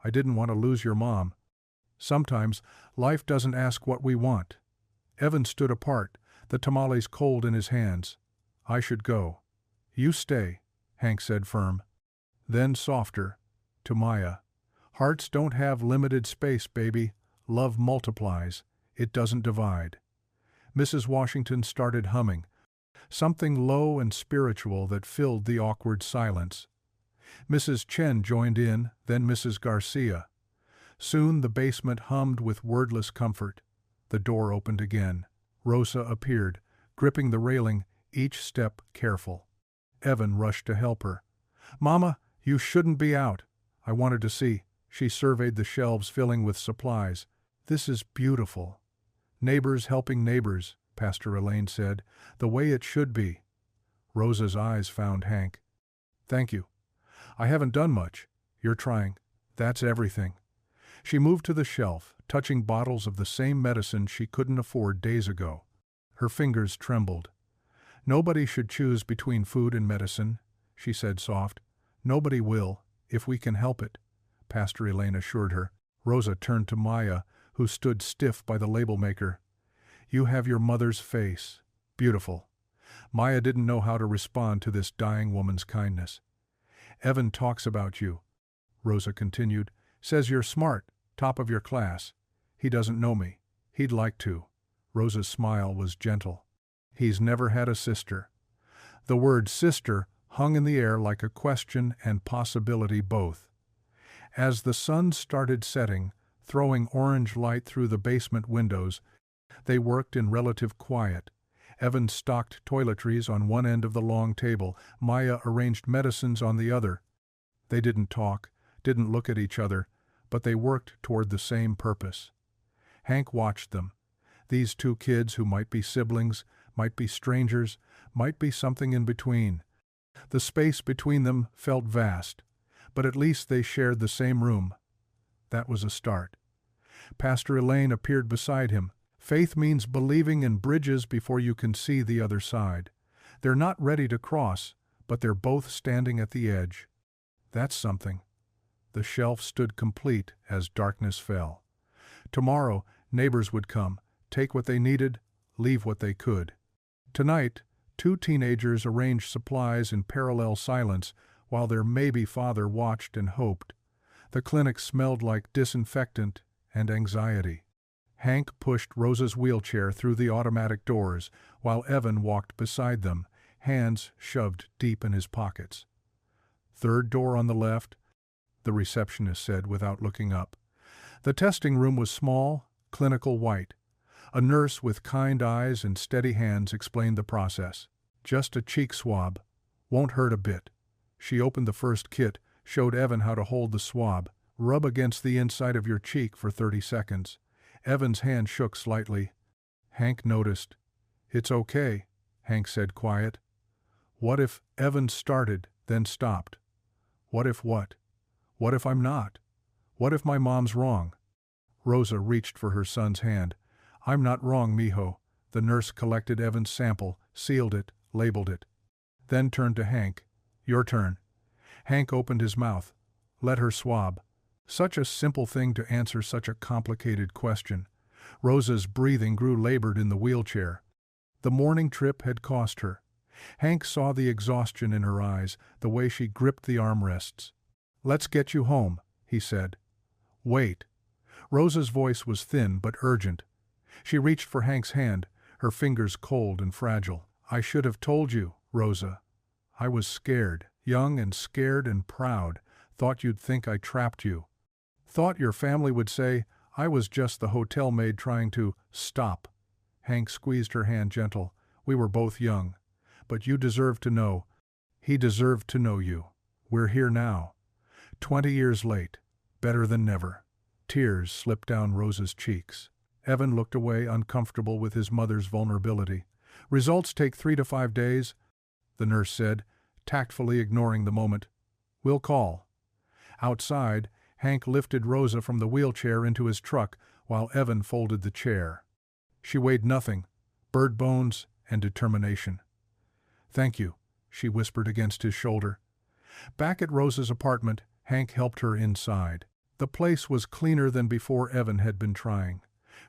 A: I didn't want to lose your mom. Sometimes life doesn't ask what we want. Evan stood apart, the tamales cold in his hands. I should go. You stay, Hank said firm. Then softer, to Maya. Hearts don't have limited space, baby. Love multiplies. It doesn't divide. Mrs. Washington started humming, something low and spiritual that filled the awkward silence. Mrs. Chen joined in, then Mrs. Garcia. Soon the basement hummed with wordless comfort. The door opened again. Rosa appeared, gripping the railing, each step careful. Evan rushed to help her. Mama, you shouldn't be out. I wanted to see. She surveyed the shelves filling with supplies. This is beautiful. Neighbors helping neighbors, Pastor Elaine said, the way it should be. Rosa's eyes found Hank. Thank you. I haven't done much. You're trying. That's everything. She moved to the shelf, touching bottles of the same medicine she couldn't afford days ago. Her fingers trembled. Nobody should choose between food and medicine, she said soft. Nobody will, if we can help it, Pastor Elaine assured her. Rosa turned to Maya, who stood stiff by the label maker. You have your mother's face. Beautiful. Maya didn't know how to respond to this dying woman's kindness. Evan talks about you, Rosa continued. Says you're smart, top of your class. He doesn't know me. He'd like to. Rosa's smile was gentle. He's never had a sister. The word sister hung in the air like a question and possibility both. As the sun started setting, throwing orange light through the basement windows, they worked in relative quiet. Evan stocked toiletries on one end of the long table. Maya arranged medicines on the other. They didn't talk, didn't look at each other, but they worked toward the same purpose. Hank watched them. These two kids who might be siblings, might be strangers, might be something in between. The space between them felt vast, but at least they shared the same room. That was a start. Pastor Elaine appeared beside him. Faith means believing in bridges before you can see the other side. They're not ready to cross, but they're both standing at the edge. That's something. The shelf stood complete as darkness fell. Tomorrow, neighbors would come, take what they needed, leave what they could. Tonight, two teenagers arranged supplies in parallel silence while their maybe father watched and hoped. The clinic smelled like disinfectant and anxiety. Hank pushed Rosa's wheelchair through the automatic doors while Evan walked beside them, hands shoved deep in his pockets. Third door on the left, the receptionist said without looking up. The testing room was small, clinical white. A nurse with kind eyes and steady hands explained the process. Just a cheek swab. Won't hurt a bit. She opened the first kit, showed Evan how to hold the swab, Rub against the inside of your cheek for 30 seconds. Evan's hand shook slightly. Hank noticed. It's okay, Hank said quiet. What if Evan started, then stopped? What if what? What if I'm not? What if my mom's wrong? Rosa reached for her son's hand. I'm not wrong, mijo. The nurse collected Evan's sample, sealed it, labeled it. Then turned to Hank. Your turn. Hank opened his mouth. Let her swab. Such a simple thing to answer such a complicated question. Rosa's breathing grew labored in the wheelchair. The morning trip had cost her. Hank saw the exhaustion in her eyes, the way she gripped the armrests. Let's get you home, he said. Wait. Rosa's voice was thin but urgent. She reached for Hank's hand, her fingers cold and fragile. I should have told you, Rosa. I was scared, young and scared and proud. Thought you'd think I trapped you. Thought your family would say I was just the hotel maid trying to stop. Hank squeezed her hand gentle. We were both young. But you deserve to know. He deserved to know you. We're here now. 20 years late. Better than never. Tears slipped down Rosa's cheeks. Evan looked away, uncomfortable with his mother's vulnerability. Results take 3 to 5 days, the nurse said, tactfully ignoring the moment. We'll call. Outside, Hank lifted Rosa from the wheelchair into his truck while Evan folded the chair. She weighed nothing, bird bones and determination. Thank you, she whispered against his shoulder. Back at Rosa's apartment, Hank helped her inside. The place was cleaner than before Evan had been trying.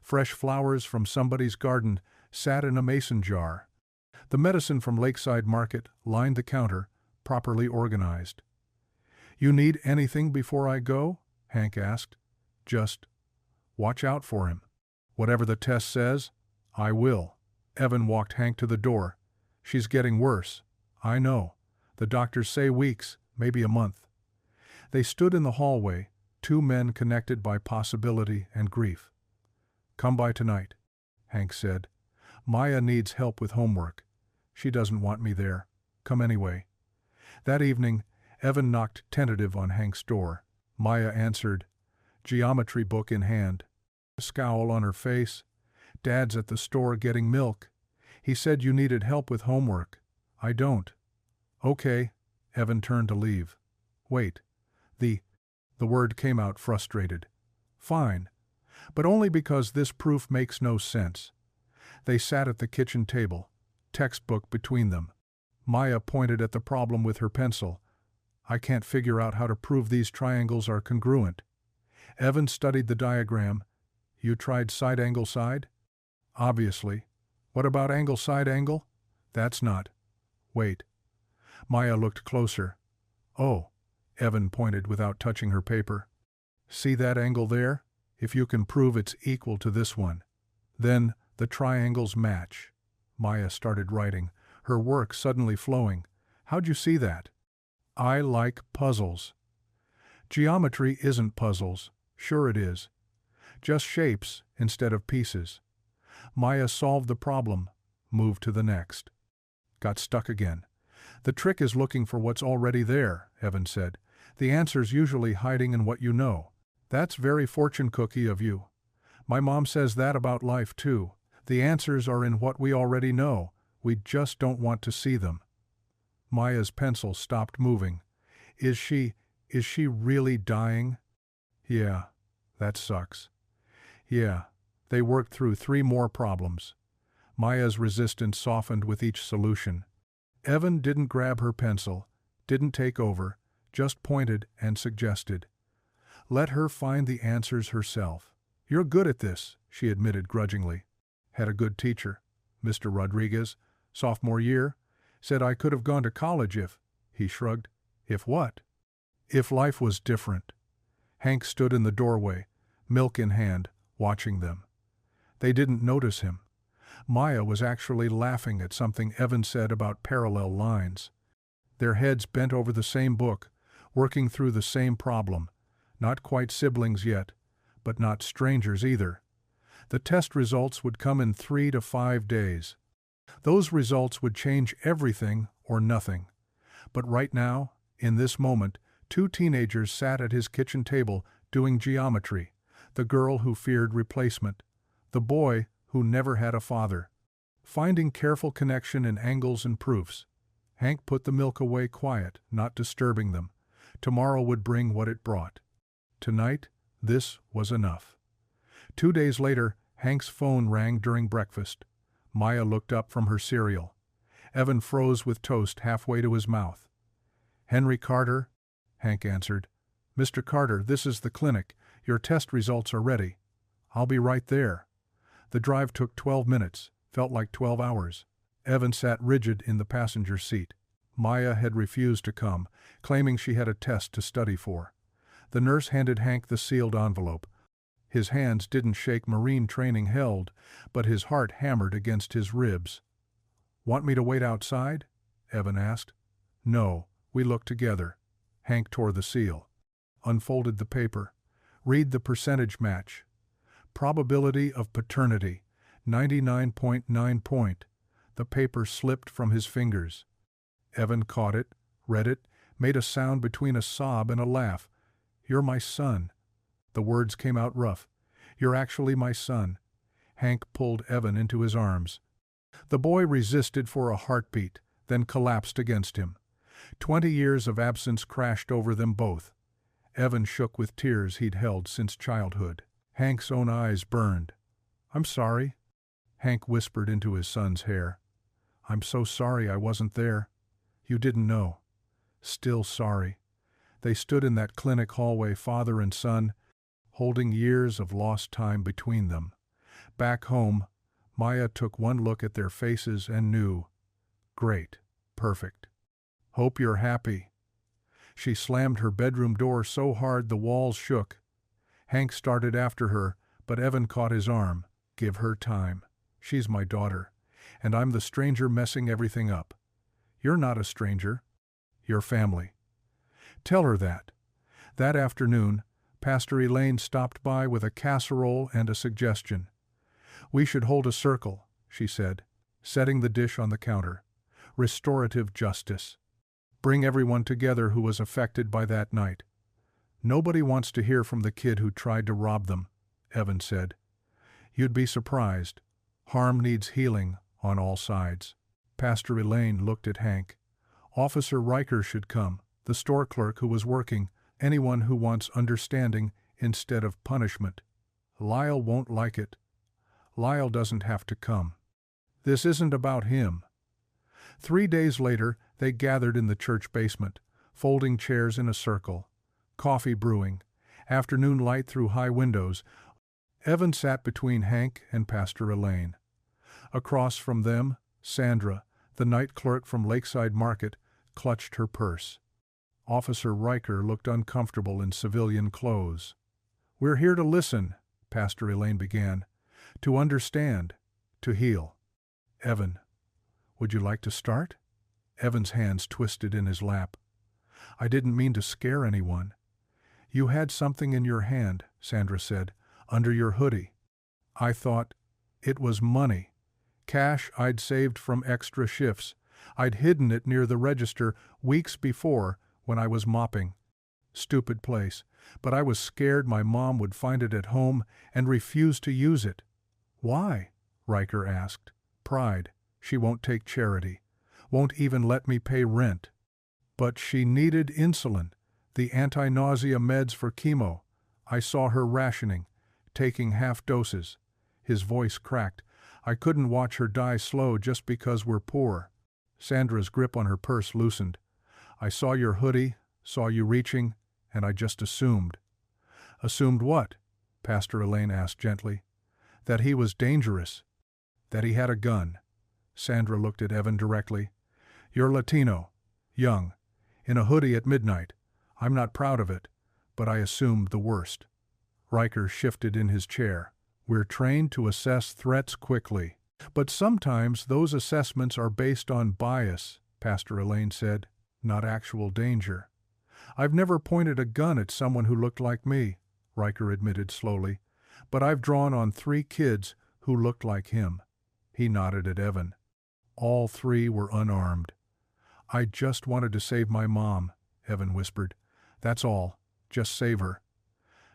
A: Fresh flowers from somebody's garden sat in a mason jar. The medicine from Lakeside Market lined the counter, properly organized. You need anything before I go? Hank asked. Just watch out for him. Whatever the test says, I will. Evan walked Hank to the door. She's getting worse. I know. The doctors say weeks, maybe a month. They stood in the hallway, 2 men connected by possibility and grief. Come by tonight, Hank said. Maya needs help with homework. She doesn't want me there. Come anyway. That evening, Evan knocked tentative on Hank's door. Maya answered, geometry book in hand. A scowl on her face. Dad's at the store getting milk. He said you needed help with homework. I don't. Okay. Evan turned to leave. Wait. The word came out frustrated. Fine. But only because this proof makes no sense. They sat at the kitchen table, textbook between them. Maya pointed at the problem with her pencil. I can't figure out how to prove these triangles are congruent. Evan studied the diagram. You tried side angle side? Obviously. What about angle side angle? That's not. Wait. Maya looked closer. Oh, Evan pointed without touching her paper. See that angle there? If you can prove it's equal to this one, then the triangles match. Maya started writing, her work suddenly flowing. How'd you see that? I like puzzles. Geometry isn't puzzles. Sure it is. Just shapes instead of pieces. Maya solved the problem, moved to the next. Got stuck again. The trick is looking for what's already there, Evan said. The answer's usually hiding in what you know. That's very fortune cookie of you. My mom says that about life too. The answers are in what we already know. We just don't want to see them. Maya's pencil stopped moving. Is she really dying? Yeah, that sucks. Yeah, they worked through 3 more problems. Maya's resistance softened with each solution. Evan didn't grab her pencil, didn't take over, just pointed and suggested. Let her find the answers herself. You're good at this, she admitted grudgingly. Had a good teacher, Mr. Rodriguez, sophomore year. Said I could have gone to college if, he shrugged. If what? If life was different. Hank stood in the doorway, milk in hand, watching them. They didn't notice him. Maya was actually laughing at something Evan said about parallel lines. Their heads bent over the same book, working through the same problem. Not quite siblings yet, but not strangers either. The test results would come in 3 to 5 days. Those results would change everything or nothing. But right now, in this moment, 2 teenagers sat at his kitchen table, doing geometry, the girl who feared replacement, the boy who never had a father. Finding careful connection in angles and proofs. Hank put the milk away quiet, not disturbing them. Tomorrow would bring what it brought. Tonight, this was enough. 2 days later, Hank's phone rang during breakfast. Maya looked up from her cereal. Evan froze with toast halfway to his mouth. "Henry Carter?" Hank answered. "Mr. Carter, this is the clinic. Your test results are ready." "I'll be right there." The drive took 12 minutes, felt like 12 hours. Evan sat rigid in the passenger seat. Maya had refused to come, claiming she had a test to study for. The nurse handed Hank the sealed envelope. His hands didn't shake, Marine training held, but his heart hammered against his ribs. "Want me to wait outside?" Evan asked. "No." We looked together. Hank tore the seal. Unfolded the paper. "Read the percentage match. Probability of paternity, 99.9 . The paper slipped from his fingers. Evan caught it, read it, made a sound between a sob and a laugh. "You're my son." The words came out rough. "You're actually my son." Hank pulled Evan into his arms. The boy resisted for a heartbeat, then collapsed against him. 20 years of absence crashed over them both. Evan shook with tears he'd held since childhood. Hank's own eyes burned. "I'm sorry," Hank whispered into his son's hair. "I'm so sorry I wasn't there. You didn't know." "Still sorry." They stood in that clinic hallway, father and son, holding years of lost time between them. Back home, Maya took one look at their faces and knew. Great. Perfect. "Hope you're happy." She slammed her bedroom door so hard the walls shook. Hank started after her, but Evan caught his arm. "Give her time. She's my daughter, and I'm the stranger messing everything up." "You're not a stranger. You're family. Tell her that." That afternoon, Pastor Elaine stopped by with a casserole and a suggestion. "We should hold a circle," she said, setting the dish on the counter. "Restorative justice. Bring everyone together who was affected by that night." "Nobody wants to hear from the kid who tried to rob them," Evan said. "You'd be surprised. Harm needs healing on all sides." Pastor Elaine looked at Hank. "Officer Riker should come, the store clerk who was working, anyone who wants understanding instead of punishment." "Lyle won't like it." "Lyle doesn't have to come. This isn't about him." 3 days later, they gathered in the church basement, folding chairs in a circle, coffee brewing, afternoon light through high windows. Evan sat between Hank and Pastor Elaine. Across from them, Sandra, the night clerk from Lakeside Market, clutched her purse. Officer Riker looked uncomfortable in civilian clothes. "We're here to listen," Pastor Elaine began. "To understand. To heal." "Evan, would you like to start?" Evan's hands twisted in his lap. "I didn't mean to scare anyone." "You had something in your hand," Sandra said, "under your hoodie." "I thought it was money. Cash I'd saved from extra shifts. I'd hidden it near the register weeks before when I was mopping. Stupid place, but I was scared my mom would find it at home and refuse to use it." "Why?" Riker asked. "Pride. She won't take charity. Won't even let me pay rent." "But she needed insulin, the anti-nausea meds for chemo. I saw her rationing, taking half doses." His voice cracked. "I couldn't watch her die slow just because we're poor." Sandra's grip on her purse loosened. "I saw your hoodie, saw you reaching, and I just assumed." "Assumed what?" Pastor Elaine asked gently. "That he was dangerous. That he had a gun." Sandra looked at Evan directly. "You're Latino, young, in a hoodie at midnight. I'm not proud of it, but I assumed the worst." Riker shifted in his chair. "We're trained to assess threats quickly. But sometimes those assessments are based on bias," Pastor Elaine said, "not actual danger." "I've never pointed a gun at someone who looked like me," Riker admitted slowly, "but I've drawn on 3 kids who looked like him." He nodded at Evan. All 3 were unarmed. "I just wanted to save my mom," Evan whispered. "That's all. Just save her."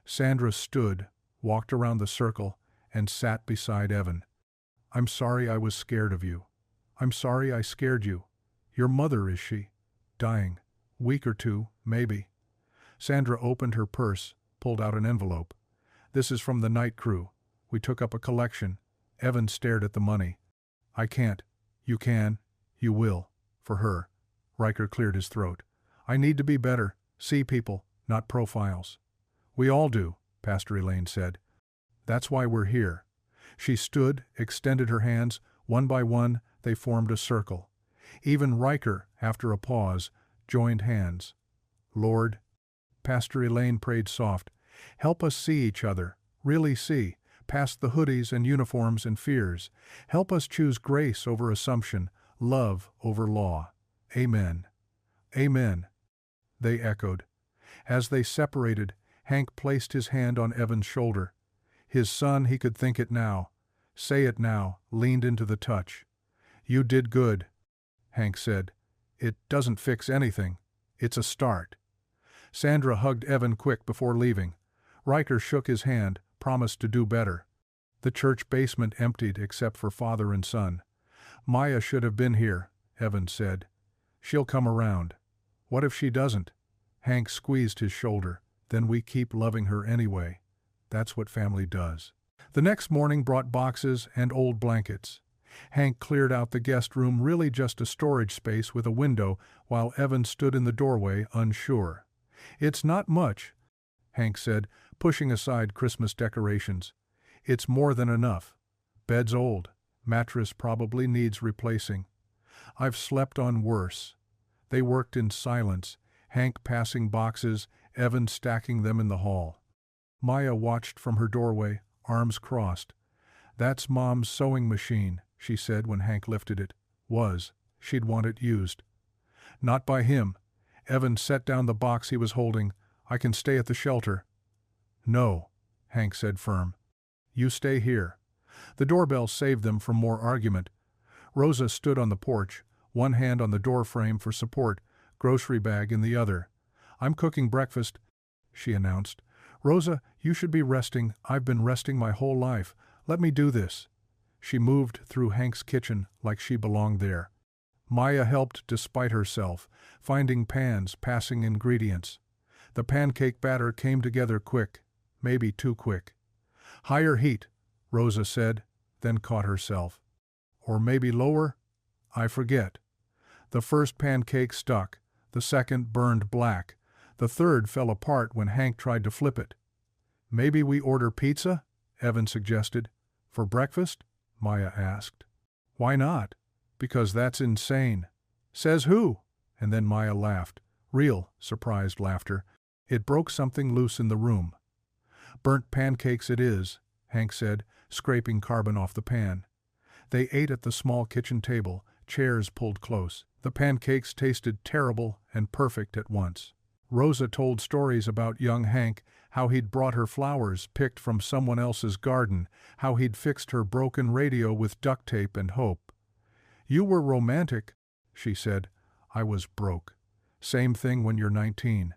A: Sandra stood, walked around the circle, and sat beside Evan. "I'm sorry I was scared of you. I'm sorry I scared you. Your mother, is she? Dying. Week or two, maybe." Sandra opened her purse, pulled out an envelope. "This is from the night crew. We took up a collection." Evan stared at the money. "I can't." "You can. You will. For her." Riker cleared his throat. "I need to be better. See people, not profiles." "We all do," Pastor Elaine said. "That's why we're here." She stood, extended her hands. One by one, they formed a circle. Even Riker, after a pause, joined hands. "Lord," Pastor Elaine prayed soft, "help us see each other, really see, past the hoodies and uniforms and fears. Help us choose grace over assumption, love over law. Amen." "Amen," they echoed. As they separated, Hank placed his hand on Evan's shoulder. His son, he could think it now, say it now, leaned into the touch. "You did good," Hank said. "It doesn't fix anything. It's a start." Sandra hugged Evan quick before leaving. Riker shook his hand, promised to do better. The church basement emptied except for father and son. "Maya should have been here," Evan said. "She'll come around." "What if she doesn't?" Hank squeezed his shoulder. "Then we keep loving her anyway. That's what family does." The next morning brought boxes and old blankets. Hank cleared out the guest room, really just a storage space with a window, while Evan stood in the doorway, unsure. "It's not much," Hank said, pushing aside Christmas decorations. "It's more than enough. Bed's old. Mattress probably needs replacing. I've slept on worse." They worked in silence, Hank passing boxes, Evan stacking them in the hall. Maya watched from her doorway, arms crossed. "That's Mom's sewing machine," she said when Hank lifted it. "Was. She'd want it used." "Not by him." Evan set down the box he was holding. "I can stay at the shelter." "No," Hank said firm. "You stay here." The doorbell saved them from more argument. Rosa stood on the porch, one hand on the door frame for support, grocery bag in the other. "I'm cooking breakfast," she announced. "Rosa, you should be resting. I've been resting my whole life. Let me do this." She moved through Hank's kitchen like she belonged there. Maya helped despite herself, finding pans, passing ingredients. The pancake batter came together quick, maybe too quick. "Higher heat," Rosa said, then caught herself. "Or maybe lower? I forget." The first pancake stuck, the second burned black, the third fell apart when Hank tried to flip it. "Maybe we order pizza?" Evan suggested. "For breakfast?" Maya asked. "Why not?" "Because that's insane." "Says who?" And then Maya laughed. Real, surprised laughter. It broke something loose in the room. "Burnt pancakes it is," Hank said, scraping carbon off the pan. They ate at the small kitchen table, chairs pulled close. The pancakes tasted terrible and perfect at once. Rosa told stories about young Hank, how he'd brought her flowers picked from someone else's garden, how he'd fixed her broken radio with duct tape and hope. "You were romantic," she said. "I was broke. Same thing when you're 19.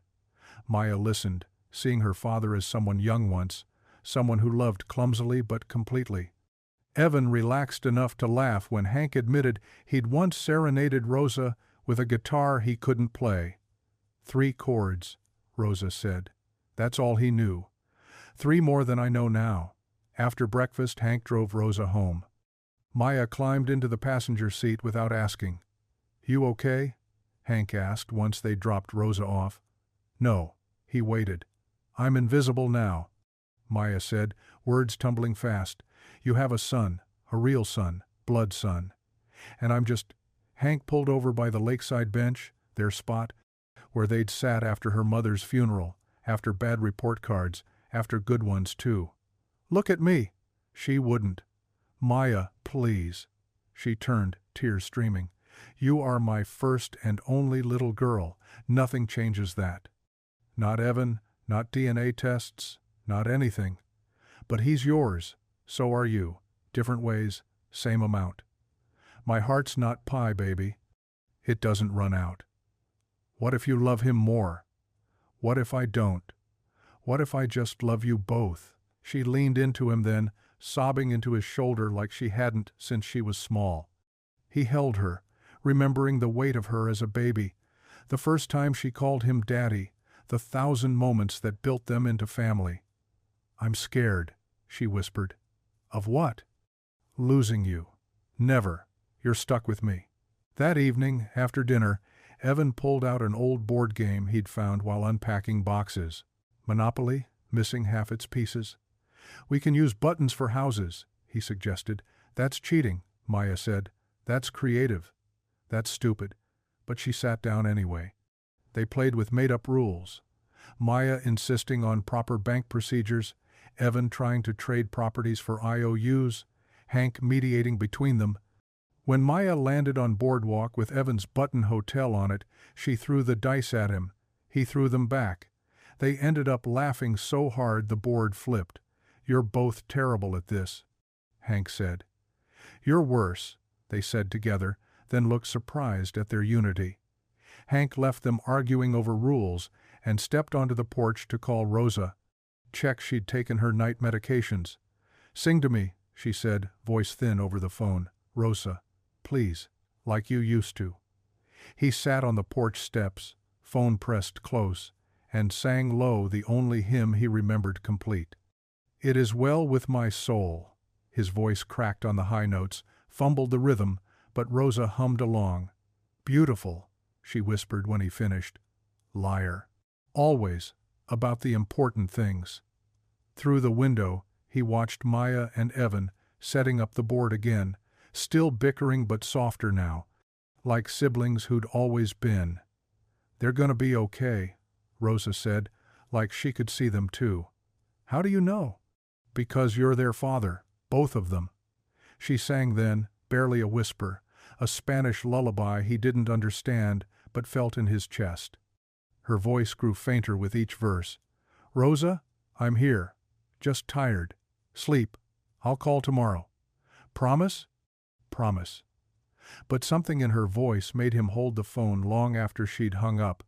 A: Maya listened, seeing her father as someone young once, someone who loved clumsily but completely. Evan relaxed enough to laugh when Hank admitted he'd once serenaded Rosa with a guitar he couldn't play. 3 chords, Rosa said. That's all he knew. 3 more than I know now. After breakfast, Hank drove Rosa home. Maya climbed into the passenger seat without asking. "You okay?" Hank asked once they dropped Rosa off. "No." He waited. "I'm invisible now," Maya said, words tumbling fast. "You have a son, a real son, blood son. And I'm just—" Hank pulled over by the lakeside bench, their spot, where they'd sat after her mother's funeral, after bad report cards, after good ones too. "Look at me." She wouldn't. "Maya, please." She turned, tears streaming. "You are my first and only little girl. Nothing changes that. Not Evan, not DNA tests, not anything. But he's yours. So are you. Different ways, same amount. My heart's not pie, baby. It doesn't run out. What if you love him more? What if I don't? What if I just love you both? She leaned into him then, sobbing into his shoulder like she hadn't since she was small. He held her, remembering the weight of her as a baby, the first time she called him daddy, the 1,000 moments that built them into family. I'm scared, she whispered. Of what? Losing you. Never. You're stuck with me. That evening, after dinner, Evan pulled out an old board game he'd found while unpacking boxes. Monopoly, missing half its pieces. We can use buttons for houses, he suggested. That's cheating, Maya said. That's creative. That's stupid. But she sat down anyway. They played with made-up rules. Maya insisting on proper bank procedures, Evan trying to trade properties for IOUs, Hank mediating between them. When Maya landed on Boardwalk with Evan's Button Hotel on it, she threw the dice at him. He threw them back. They ended up laughing so hard the board flipped. You're both terrible at this, Hank said. You're worse, they said together, then looked surprised at their unity. Hank left them arguing over rules and stepped onto the porch to call Rosa. Check she'd taken her night medications. Sing to me, she said, voice thin over the phone. Rosa, please, like you used to. He sat on the porch steps, phone pressed close, and sang low the only hymn he remembered complete. It is well with my soul. His voice cracked on the high notes, fumbled the rhythm, but Rosa hummed along. Beautiful, she whispered when he finished. Liar. Always about the important things. Through the window, he watched Maya and Evan setting up the board again, still bickering but softer now, like siblings who'd always been. They're gonna be okay, Rosa said, like she could see them too. How do you know? Because you're their father, both of them. She sang then, barely a whisper, a Spanish lullaby he didn't understand but felt in his chest. Her voice grew fainter with each verse. Rosa, I'm here. Just tired. Sleep. I'll call tomorrow. Promise? Promise. But something in her voice made him hold the phone long after she'd hung up,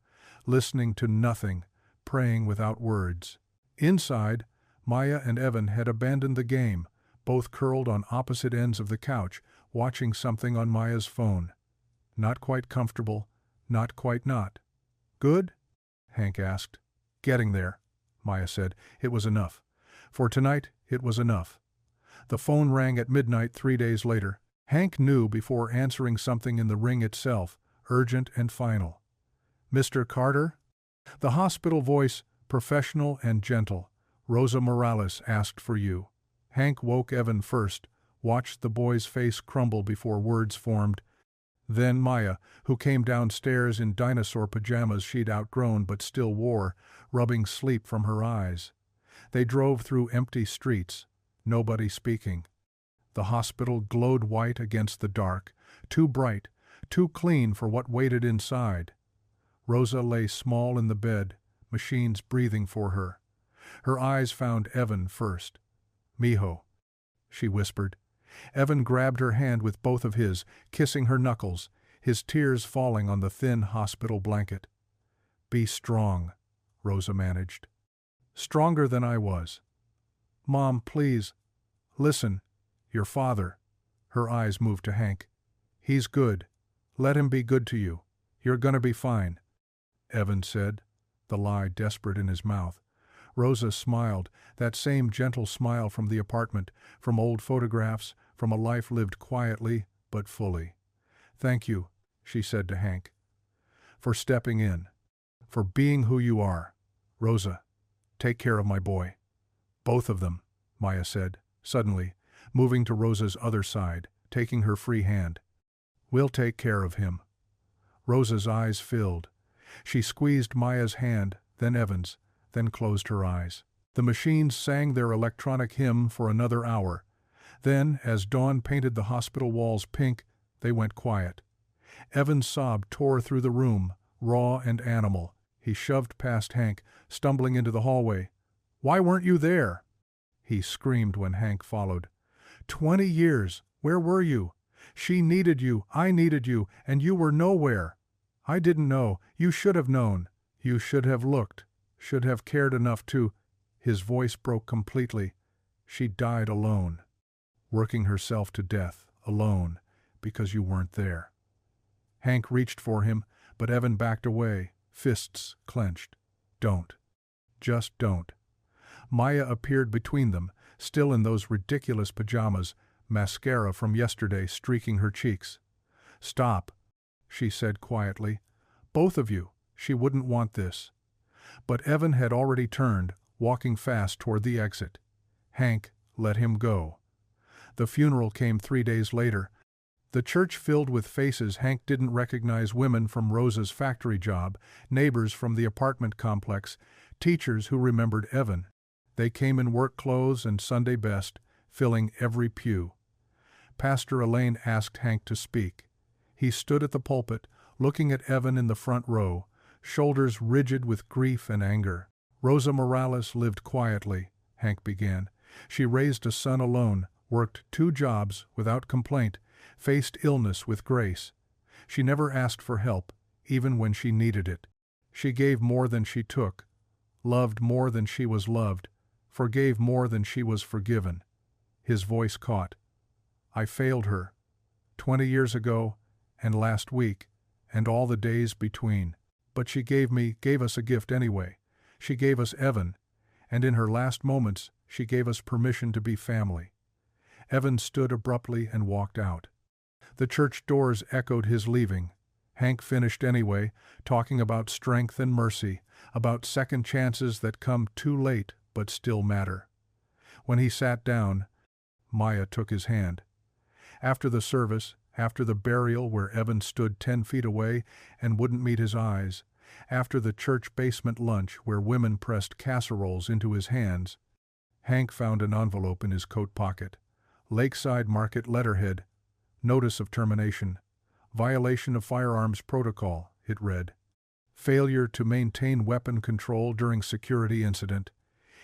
A: listening to nothing, praying without words. Inside, Maya and Evan had abandoned the game, both curled on opposite ends of the couch, watching something on Maya's phone. Not quite comfortable, not quite not. Good? Hank asked. Getting there, Maya said. It was enough. For tonight, it was enough. The phone rang at midnight 3 days later. Hank knew before answering something in the ring itself, urgent and final. Mr. Carter? The hospital voice, professional and gentle. Rosa Morales asked for you. Hank woke Evan first, watched the boy's face crumble before words formed. Then Maya, who came downstairs in dinosaur pajamas she'd outgrown but still wore, rubbing sleep from her eyes. They drove through empty streets, nobody speaking. The hospital glowed white against the dark, too bright, too clean for what waited inside. Rosa lay small in the bed, machines breathing for her. Her eyes found Evan first. Mijo, she whispered. Evan grabbed her hand with both of his, kissing her knuckles, his tears falling on the thin hospital blanket. Be strong, Rosa managed. Stronger than I was. Mom, please. Listen. Your father. Her eyes moved to Hank. He's good. Let him be good to you. You're gonna be fine. Evan said, the lie desperate in his mouth. Rosa smiled, that same gentle smile from the apartment, from old photographs, from a life lived quietly but fully. Thank you, she said to Hank, for stepping in, for being who you are. Rosa, take care of my boy. Both of them, Maya said, suddenly, moving to Rosa's other side, taking her free hand. We'll take care of him. Rosa's eyes filled. She squeezed Maya's hand, then Evan's, then closed her eyes. The machines sang their electronic hymn for another hour. Then, as dawn painted the hospital walls pink, they went quiet. Evan's sob tore through the room, raw and animal. He shoved past Hank, stumbling into the hallway. Why weren't you there? He screamed when Hank followed. 20 years, where were you? She needed you, I needed you, and you were nowhere. I didn't know, you should have known. You should have looked, should have cared enough to. His voice broke completely. She died alone. Working herself to death, alone, because you weren't there. Hank reached for him, but Evan backed away, fists clenched. Don't. Just don't. Maya appeared between them, still in those ridiculous pajamas, mascara from yesterday streaking her cheeks. Stop, she said quietly. Both of you, she wouldn't want this. But Evan had already turned, walking fast toward the exit. Hank let him go. The funeral came 3 days later. The church filled with faces Hank didn't recognize, women from Rosa's factory job, neighbors from the apartment complex, teachers who remembered Evan. They came in work clothes and Sunday best, filling every pew. Pastor Elaine asked Hank to speak. He stood at the pulpit, looking at Evan in the front row, shoulders rigid with grief and anger. Rosa Morales lived quietly, Hank began. She raised a son alone, worked 2 jobs without complaint, faced illness with grace. She never asked for help, even when she needed it. She gave more than she took, loved more than she was loved, forgave more than she was forgiven. His voice caught. I failed her. 20 years ago, and last week, and all the days between. But she gave us a gift anyway. She gave us Evan, and in her last moments, she gave us permission to be family. Evan stood abruptly and walked out. The church doors echoed his leaving. Hank finished anyway, talking about strength and mercy, about second chances that come too late but still matter. When he sat down, Maya took his hand. After the service, after the burial where Evan stood 10 feet away and wouldn't meet his eyes, after the church basement lunch where women pressed casseroles into his hands, Hank found an envelope in his coat pocket. Lakeside Market letterhead. Notice of termination. Violation of firearms protocol, it read. Failure to maintain weapon control during security incident.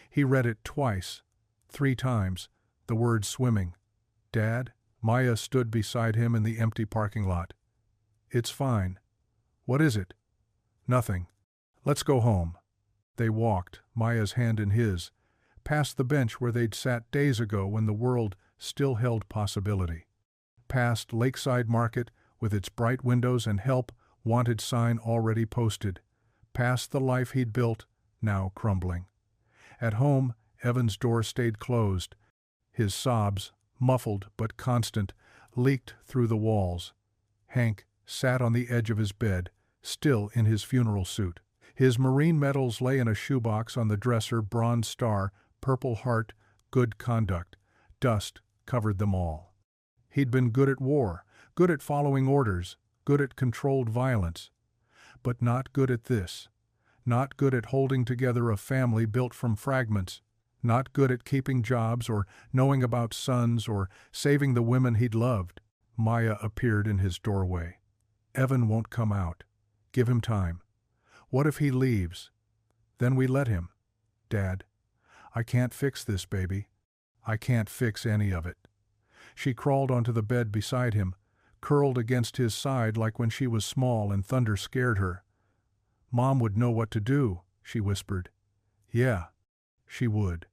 A: He read it twice, 3 times, the words swimming. Dad? Maya stood beside him in the empty parking lot. It's fine. What is it? Nothing. Let's go home. They walked, Maya's hand in his, past the bench where they'd sat days ago when the world still held possibility. Past Lakeside Market with its bright windows and help wanted sign already posted. Past the life he'd built, now crumbling. At home, Evan's door stayed closed. His sobs, muffled but constant, leaked through the walls. Hank sat on the edge of his bed, still in his funeral suit. His marine medals lay in a shoebox on the dresser, Bronze Star, Purple Heart, Good Conduct. Dust covered them all. He'd been good at war, good at following orders, good at controlled violence. But not good at this. Not good at holding together a family built from fragments. Not good at keeping jobs or knowing about sons or saving the women he'd loved. Maya appeared in his doorway. Evan won't come out. Give him time. What if he leaves? Then we let him. Dad, I can't fix this, baby. I can't fix any of it. She crawled onto the bed beside him, curled against his side like when she was small and thunder scared her. Mom would know what to do, she whispered. Yeah, she would.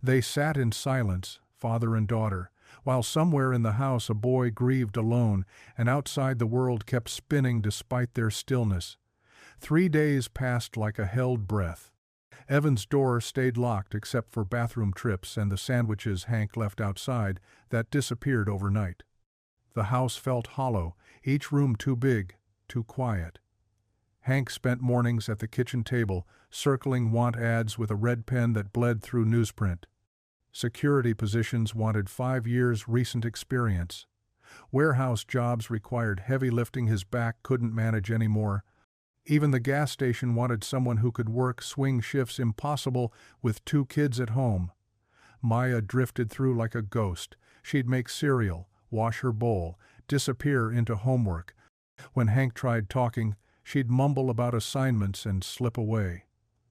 A: They sat in silence, father and daughter, while somewhere in the house a boy grieved alone, and outside the world kept spinning despite their stillness. 3 days passed like a held breath. Evan's door stayed locked except for bathroom trips and the sandwiches Hank left outside that disappeared overnight. The house felt hollow, each room too big, too quiet. Hank spent mornings at the kitchen table, circling want ads with a red pen that bled through newsprint. Security positions wanted 5 years recent experience. Warehouse jobs required heavy lifting his back couldn't manage anymore. Even the gas station wanted someone who could work swing shifts impossible with 2 kids at home. Maya drifted through like a ghost. She'd make cereal, wash her bowl, disappear into homework. When Hank tried talking, she'd mumble about assignments and slip away.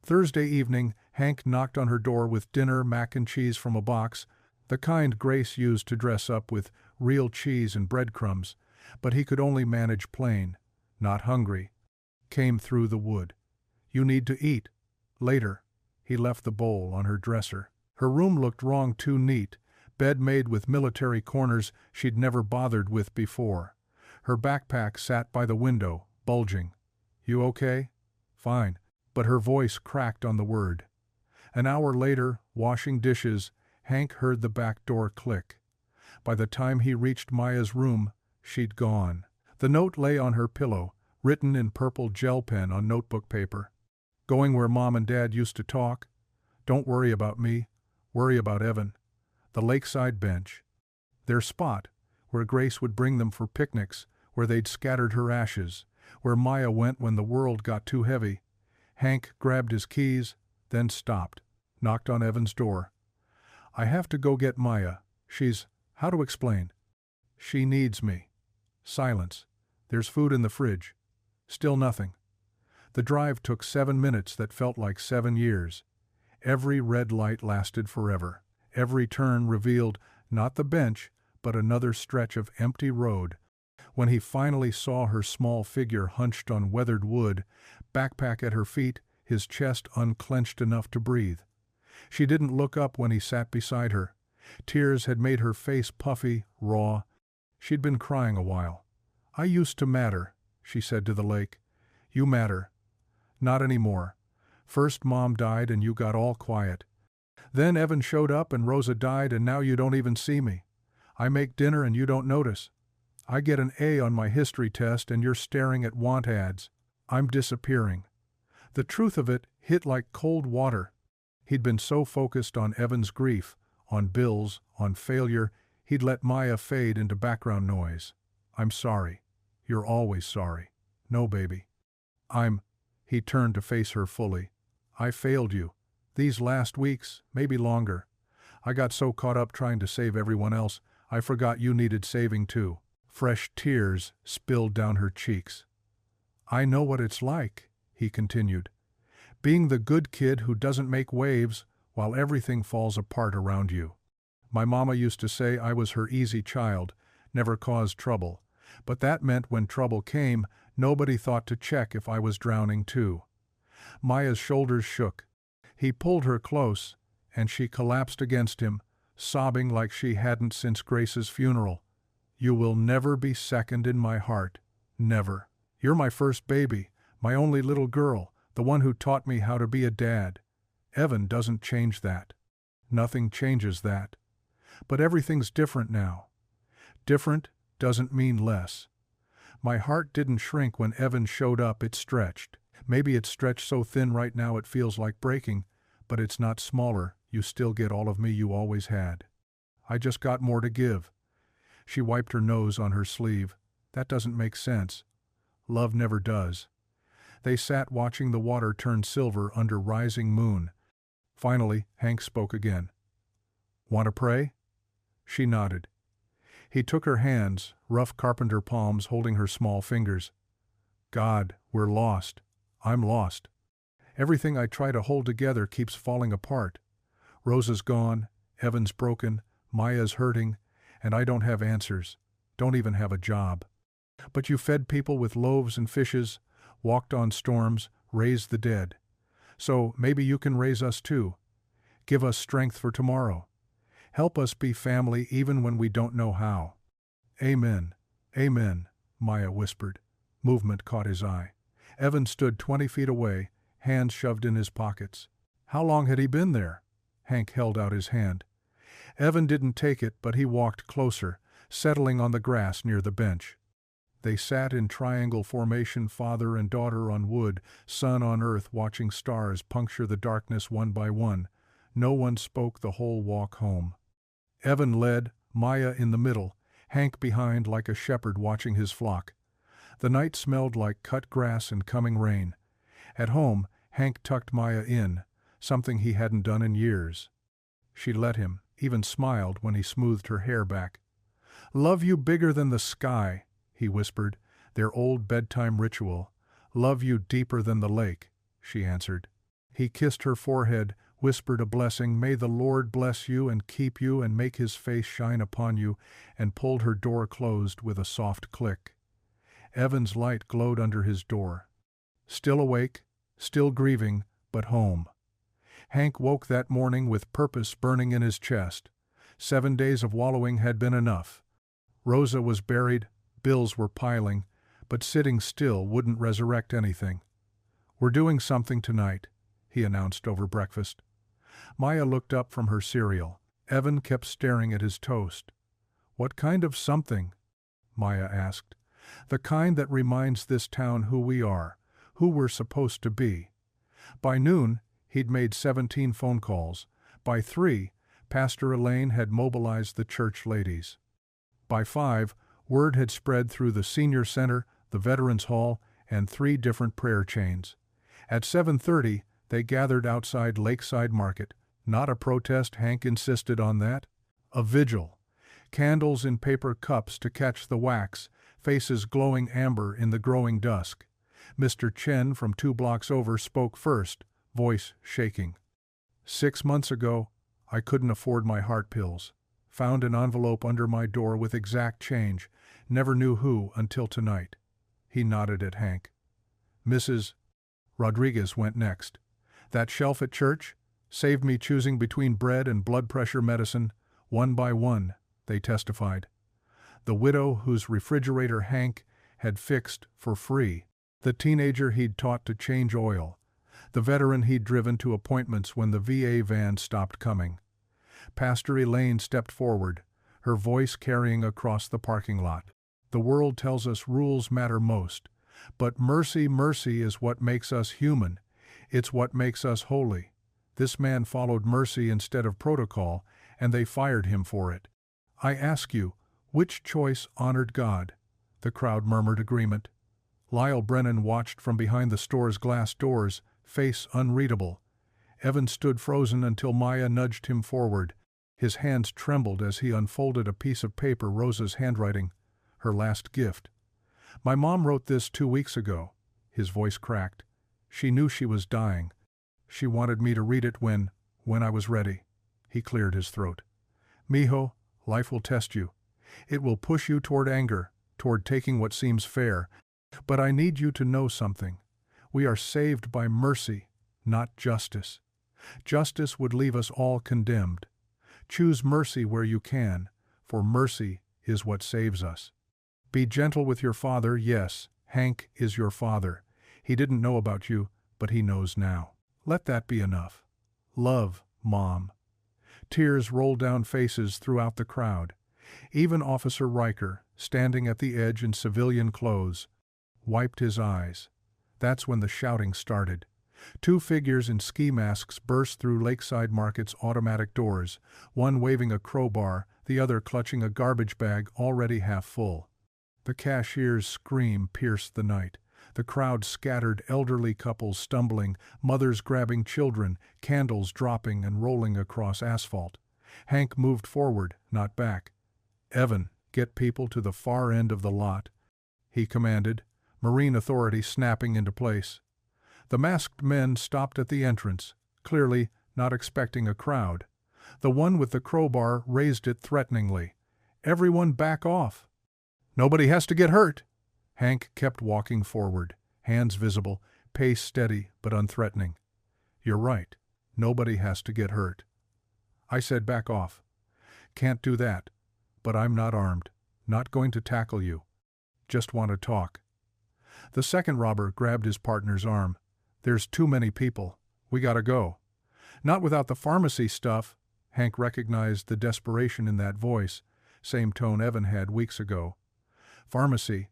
A: Thursday evening, Hank knocked on her door with dinner, mac and cheese from a box, the kind Grace used to dress up with real cheese and breadcrumbs, but he could only manage plain, not hungry. Came through the wood. You need to eat. Later. He left the bowl on her dresser. Her room looked wrong, too neat, bed made with military corners she'd never bothered with before. Her backpack sat by the window, bulging. "You okay?" "Fine." But her voice cracked on the word. An hour later, washing dishes, Hank heard the back door click. By the time he reached Maya's room, she'd gone. The note lay on her pillow, written in purple gel pen on notebook paper. "Going where Mom and Dad used to talk. Don't worry about me. Worry about Evan." The lakeside bench. Their spot, where Grace would bring them for picnics, where they'd scattered her ashes, where Maya went when the world got too heavy. Hank grabbed his keys, then stopped, knocked on Evan's door. "I have to go get Maya. How to explain? She needs me." Silence. "There's food in the fridge." Still nothing. The drive took 7 minutes that felt like 7 years. Every red light lasted forever. Every turn revealed not the bench, but another stretch of empty road. When he finally saw her small figure hunched on weathered wood, backpack at her feet, his chest unclenched enough to breathe. She didn't look up when he sat beside her. Tears had made her face puffy, raw. She'd been crying a while. "I used to matter," she said to the lake. "You matter. Not anymore. First Mom died and you got all quiet. Then Evan showed up and Rosa died and now you don't even see me. I make dinner and you don't notice. I get an A on my history test and you're staring at want ads. I'm disappearing." The truth of it hit like cold water. He'd been so focused on Evan's grief, on bills, on failure, he'd let Maya fade into background noise. "I'm sorry. You're always sorry." "No, baby. He turned to face her fully. "I failed you. These last weeks, maybe longer. I got so caught up trying to save everyone else, I forgot you needed saving too." Fresh tears spilled down her cheeks. "I know what it's like," he continued. "Being the good kid who doesn't make waves while everything falls apart around you. My mama used to say I was her easy child, never caused trouble. But that meant when trouble came, nobody thought to check if I was drowning too." Maya's shoulders shook. He pulled her close, and she collapsed against him, sobbing like she hadn't since Grace's funeral. "You will never be second in my heart. Never. You're my first baby, my only little girl, the one who taught me how to be a dad. Evan doesn't change that. Nothing changes that. But everything's different now. Different doesn't mean less. My heart didn't shrink when Evan showed up, it stretched. Maybe it's stretched so thin right now it feels like breaking, but it's not smaller. You still get all of me you always had. I just got more to give." She wiped her nose on her sleeve. "That doesn't make sense. Love never does." They sat watching the water turn silver under rising moon. Finally, Hank spoke again. "Want to pray?" She nodded. He took her hands, rough carpenter palms holding her small fingers. "God, we're lost. I'm lost. Everything I try to hold together keeps falling apart. Rosa's gone, Evan's broken, Maya's hurting, and I don't have answers, don't even have a job. But you fed people with loaves and fishes, walked on storms, raised the dead. So maybe you can raise us too. Give us strength for tomorrow. Help us be family even when we don't know how." "Amen. Amen," Maya whispered. Movement caught his eye. Evan stood 20 feet away, hands shoved in his pockets. How long had he been there? Hank held out his hand. Evan didn't take it, but he walked closer, settling on the grass near the bench. They sat in triangle formation, father and daughter on wood, sun on earth, watching stars puncture the darkness one by one. No one spoke the whole walk home. Evan led, Maya in the middle, Hank behind like a shepherd watching his flock. The night smelled like cut grass and coming rain. At home, Hank tucked Maya in, something he hadn't done in years. She let him, even smiled when he smoothed her hair back. "Love you bigger than the sky," he whispered, their old bedtime ritual. "Love you deeper than the lake," she answered. He kissed her forehead, whispered a blessing, "May the Lord bless you and keep you and make his face shine upon you," and pulled her door closed with a soft click. Evan's light glowed under his door. Still awake, still grieving, but home. Hank woke that morning with purpose burning in his chest. 7 days of wallowing had been enough. Rosa was buried, bills were piling, but sitting still wouldn't resurrect anything. "We're doing something tonight," he announced over breakfast. Maya looked up from her cereal. Evan kept staring at his toast. "What kind of something?" Maya asked. "The kind that reminds this town who we are, who we're supposed to be." By noon, he'd made 17 phone calls. By 3, Pastor Elaine had mobilized the church ladies. By 5, word had spread through the senior center, the Veterans Hall, and 3 different prayer chains. At 7:30, they gathered outside Lakeside Market. Not a protest, Hank insisted on that. A vigil. Candles in paper cups to catch the wax, faces glowing amber in the growing dusk. Mr. Chen from 2 blocks over spoke first, voice shaking. "6 months ago, I couldn't afford my heart pills. Found an envelope under my door with exact change. Never knew who until tonight." He nodded at Hank. "Mrs. Rodriguez went next. That shelf at church saved me choosing between bread and blood pressure medicine, one by one," they testified. The widow whose refrigerator Hank had fixed for free. The teenager he'd taught to change oil. The veteran he'd driven to appointments when the VA van stopped coming. Pastor Elaine stepped forward, her voice carrying across the parking lot. "The world tells us rules matter most, but mercy is what makes us human. It's what makes us holy. This man followed mercy instead of protocol, and they fired him for it. I ask you, which choice honored God?" The crowd murmured agreement. Lyle Brennan watched from behind the store's glass doors, face unreadable. Evan stood frozen until Maya nudged him forward. His hands trembled as he unfolded a piece of paper, Rosa's handwriting, her last gift. "My mom wrote this 2 weeks ago." His voice cracked. "She knew she was dying. She wanted me to read it when I was ready." He cleared his throat. "Mijo, life will test you. It will push you toward anger, toward taking what seems fair. But I need you to know something. We are saved by mercy, not justice. Justice would leave us all condemned. Choose mercy where you can, for mercy is what saves us. Be gentle with your father. Yes, Hank is your father. He didn't know about you, but he knows now. Let that be enough. Love, Mom." Tears rolled down faces throughout the crowd. Even Officer Riker, standing at the edge in civilian clothes, wiped his eyes. That's when the shouting started. 2 figures in ski masks burst through Lakeside Market's automatic doors, one waving a crowbar, the other clutching a garbage bag already half full. The cashier's scream pierced the night. The crowd scattered, elderly couples stumbling, mothers grabbing children, candles dropping and rolling across asphalt. Hank moved forward, not back. "Evan, get people to the far end of the lot," he commanded, Marine authority snapping into place. The masked men stopped at the entrance, clearly not expecting a crowd. The one with the crowbar raised it threateningly. "Everyone back off." "Nobody has to get hurt." Hank kept walking forward, hands visible, pace steady but unthreatening. "You're right. Nobody has to get hurt." "I said back off." "Can't do that. But I'm not armed. Not going to tackle you. Just want to talk." The second robber grabbed his partner's arm. "There's too many people. We gotta go." "Not without the pharmacy stuff." Hank recognized the desperation in that voice, same tone Evan had weeks ago. "Pharmacy?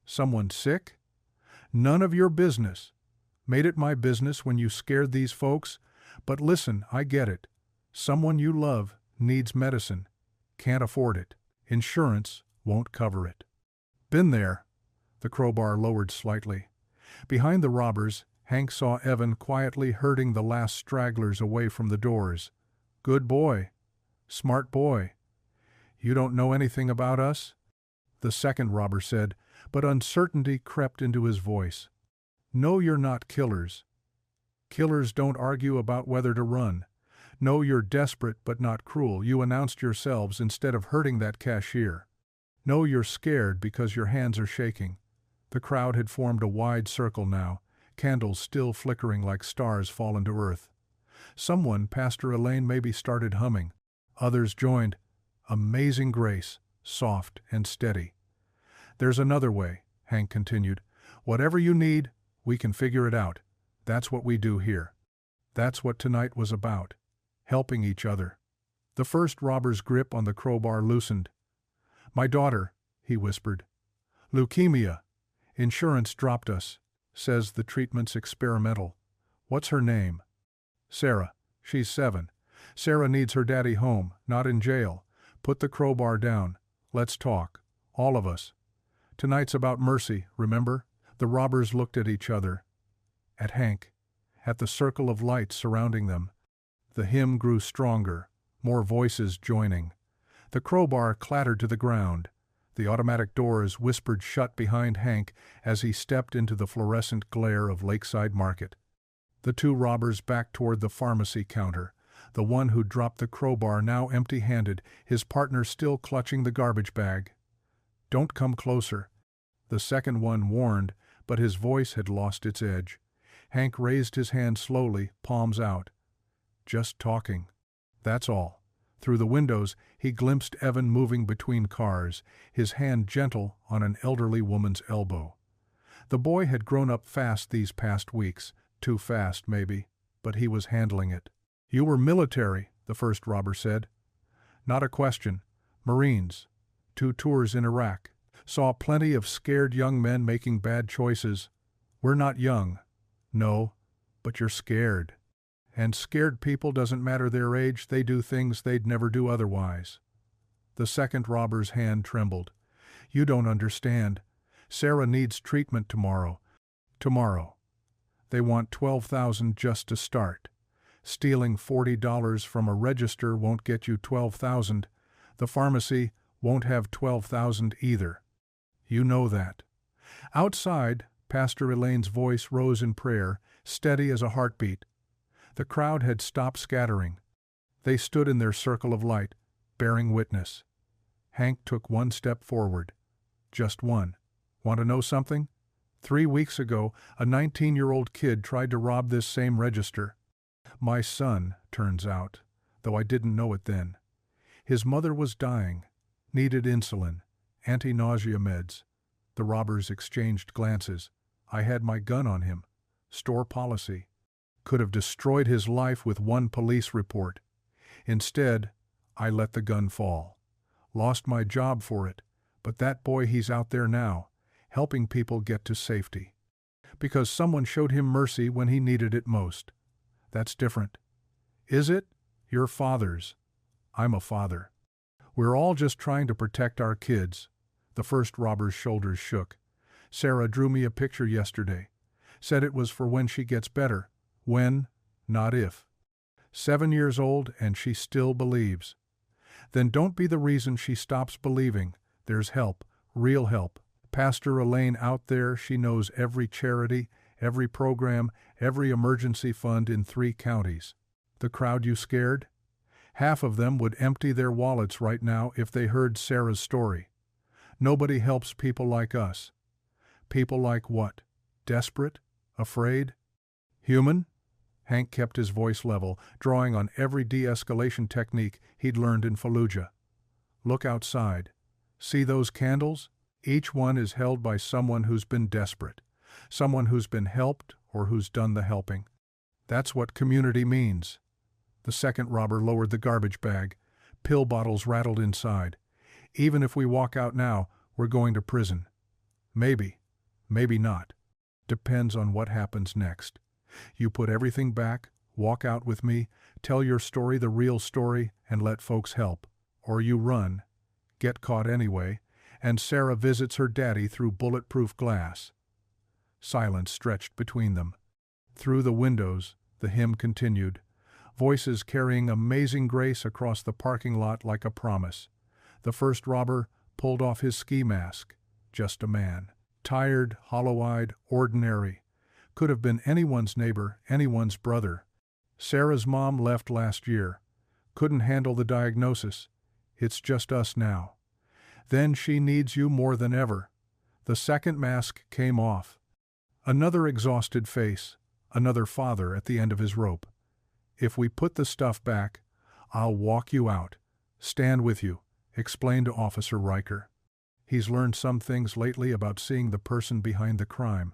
A: Someone sick?" "None of your business. Made it my business when you scared these folks. But listen, I get it. Someone you love needs medicine. Can't afford it. Insurance won't cover it." "Been there." The crowbar lowered slightly. Behind the robbers, Hank saw Evan quietly herding the last stragglers away from the doors. "Good boy. Smart boy. You don't know anything about us?" The second robber said, but uncertainty crept into his voice. "No, you're not killers. Killers don't argue about whether to run. No, you're desperate but not cruel. You announced yourselves instead of hurting that cashier. No, you're scared because your hands are shaking." The crowd had formed a wide circle now, candles still flickering like stars fallen to earth. Someone, Pastor Elaine, maybe started humming. Others joined. Amazing grace, soft and steady. There's another way, Hank continued. Whatever you need, we can figure it out. That's what we do here. That's what tonight was about. Helping each other. The first robber's grip on the crowbar loosened. My daughter, he whispered. Leukemia. Insurance dropped us. Says the treatment's experimental. What's her name? Sarah. She's 7. Sarah needs her daddy home, not in jail. Put the crowbar down. Let's talk. All of us. Tonight's about mercy, remember? The robbers looked at each other. At Hank. At the circle of light surrounding them. The hymn grew stronger, more voices joining. The crowbar clattered to the ground. The automatic doors whispered shut behind Hank as he stepped into the fluorescent glare of Lakeside Market. The two robbers backed toward the pharmacy counter, the one who dropped the crowbar now empty-handed, his partner still clutching the garbage bag. Don't come closer. The second one warned, but his voice had lost its edge. Hank raised his hand slowly, palms out. Just talking. That's all. Through the windows, he glimpsed Evan moving between cars, his hand gentle on an elderly woman's elbow. The boy had grown up fast these past weeks, too fast maybe, but he was handling it. You were military, the first robber said. Not a question. Marines. 2 tours in Iraq. Saw plenty of scared young men making bad choices. We're not young. No, but you're scared. And scared people, doesn't matter their age, they do things they'd never do otherwise. The second robber's hand trembled. You don't understand. Sarah needs treatment tomorrow. Tomorrow. They want $12,000 just to start. Stealing $40 from a register won't get you $12,000. The pharmacy won't have $12,000 either. You know that. Outside, Pastor Elaine's voice rose in prayer, steady as a heartbeat. The crowd had stopped scattering. They stood in their circle of light, bearing witness. Hank took one step forward. Just one. Want to know something? 3 weeks ago, a 19-year-old kid tried to rob this same register. My son, turns out, though I didn't know it then. His mother was dying, needed insulin, anti-nausea meds. The robbers exchanged glances. I had my gun on him. Store policy. Could have destroyed his life with one police report. Instead, I let the gun fall. Lost my job for it, but that boy, he's out there now, helping people get to safety. Because someone showed him mercy when he needed it most. That's different. Is it? Your father's. I'm a father. We're all just trying to protect our kids. The first robber's shoulders shook. Sarah drew me a picture yesterday. Said it was for when she gets better. When, not if. 7 years old and she still believes. Then don't be the reason she stops believing. There's help, real help. Pastor Elaine out there, she knows every charity, every program, every emergency fund in 3 counties. The crowd you scared? Half of them would empty their wallets right now if they heard Sarah's story. Nobody helps people like us. People like what? Desperate? Afraid? Human? Hank kept his voice level, drawing on every de-escalation technique he'd learned in Fallujah. Look outside. See those candles? Each one is held by someone who's been desperate, someone who's been helped or who's done the helping. That's what community means. The second robber lowered the garbage bag. Pill bottles rattled inside. Even if we walk out now, we're going to prison. Maybe. Maybe not. Depends on what happens next. You put everything back, walk out with me, tell your story, the real story, and let folks help. Or you run, get caught anyway, and Sarah visits her daddy through bulletproof glass. Silence stretched between them. Through the windows, the hymn continued, voices carrying amazing grace across the parking lot like a promise. The first robber pulled off his ski mask. Just a man. Tired, hollow-eyed, ordinary. Could have been anyone's neighbor, anyone's brother. Sarah's mom left last year. Couldn't handle the diagnosis. It's just us now. Then she needs you more than ever. The second mask came off. Another exhausted face, another father at the end of his rope. If we put the stuff back, I'll walk you out. Stand with you, explained Officer Riker. He's learned some things lately about seeing the person behind the crime.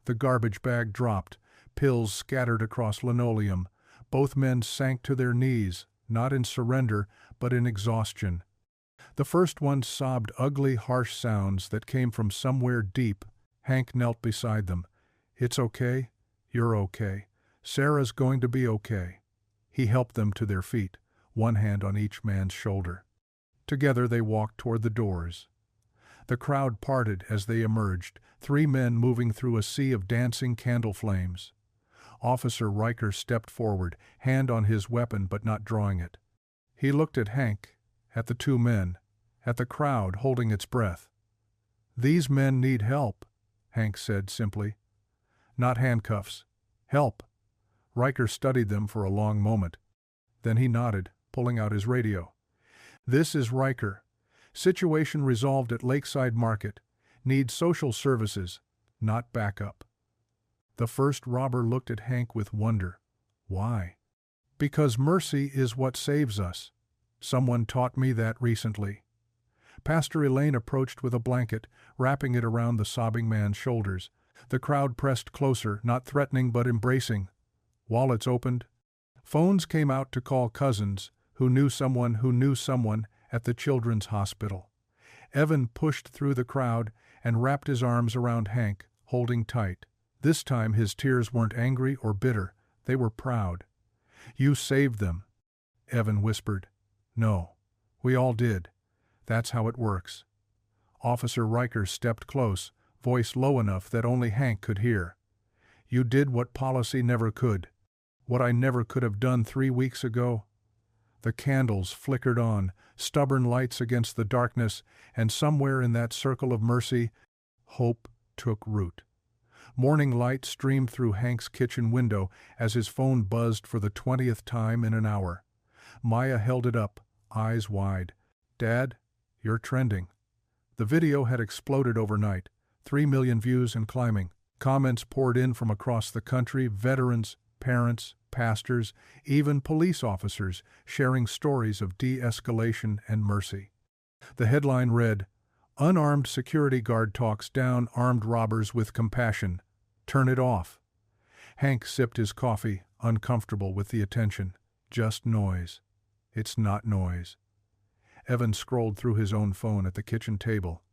A: The garbage bag dropped, pills scattered across linoleum. Both men sank to their knees, not in surrender, but in exhaustion. The first one sobbed ugly, harsh sounds that came from somewhere deep. Hank knelt beside them. It's okay. You're okay. Sarah's going to be okay. He helped them to their feet, one hand on each man's shoulder. Together they walked toward the doors. The crowd parted as they emerged, 3 men moving through a sea of dancing candle flames. Officer Riker stepped forward, hand on his weapon but not drawing it. He looked at Hank, at the 2 men, at the crowd holding its breath. "These men need help," Hank said simply. "Not handcuffs. Help." Riker studied them for a long moment. Then he nodded, pulling out his radio. "This is Riker. Situation resolved at Lakeside Market. Need social services, not backup." The first robber looked at Hank with wonder. Why? "Because mercy is what saves us. Someone taught me that recently." Pastor Elaine approached with a blanket, wrapping it around the sobbing man's shoulders. The crowd pressed closer, not threatening but embracing. Wallets opened. Phones came out to call cousins who knew someone at the children's hospital. Evan pushed through the crowd and wrapped his arms around Hank, holding tight. This time his tears weren't angry or bitter, they were proud. "You saved them," Evan whispered. "No, we all did. That's how it works." Officer Riker stepped close, voice low enough that only Hank could hear. "You did what policy never could. What I never could have done 3 weeks ago." The candles flickered on, stubborn lights against the darkness, and somewhere in that circle of mercy, hope took root. Morning light streamed through Hank's kitchen window as his phone buzzed for the 20th time in an hour. Maya held it up, eyes wide. "Dad, you're trending." The video had exploded overnight, 3 million views and climbing. Comments poured in from across the country, veterans, parents, pastors, even police officers sharing stories of de-escalation and mercy. The headline read, "Unarmed security guard talks down armed robbers with compassion. Turn it off." Hank sipped his coffee, uncomfortable with the attention. Just noise. It's not noise. Evan scrolled through his own phone at the kitchen table.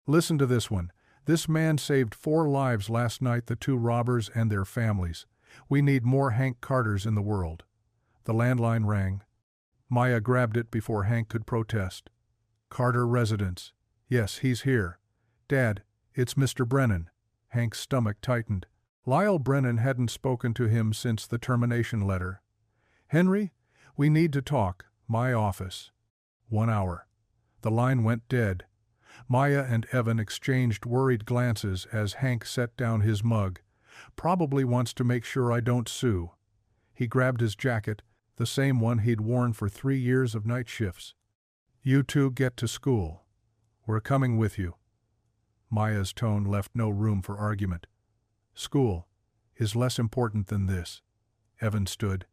A: "Listen to this one. This man saved 4 lives last night, the 2 robbers and their families. We need more Hank Carters in the world." The landline rang. Maya grabbed it before Hank could protest. "Carter residence. Yes, he's here. Dad, it's Mr. Brennan." Hank's stomach tightened. Lyle Brennan hadn't spoken to him since the termination letter. "Henry, we need to talk. My office." 1 hour. The line went dead. Maya and Evan exchanged worried glances as Hank set down his mug. "Probably wants to make sure I don't sue." He grabbed his jacket, the same one he'd worn for 3 years of night shifts. "You 2 get to school. We're coming with you." Maya's tone left no room for argument. "School is less important than this." Evan stood,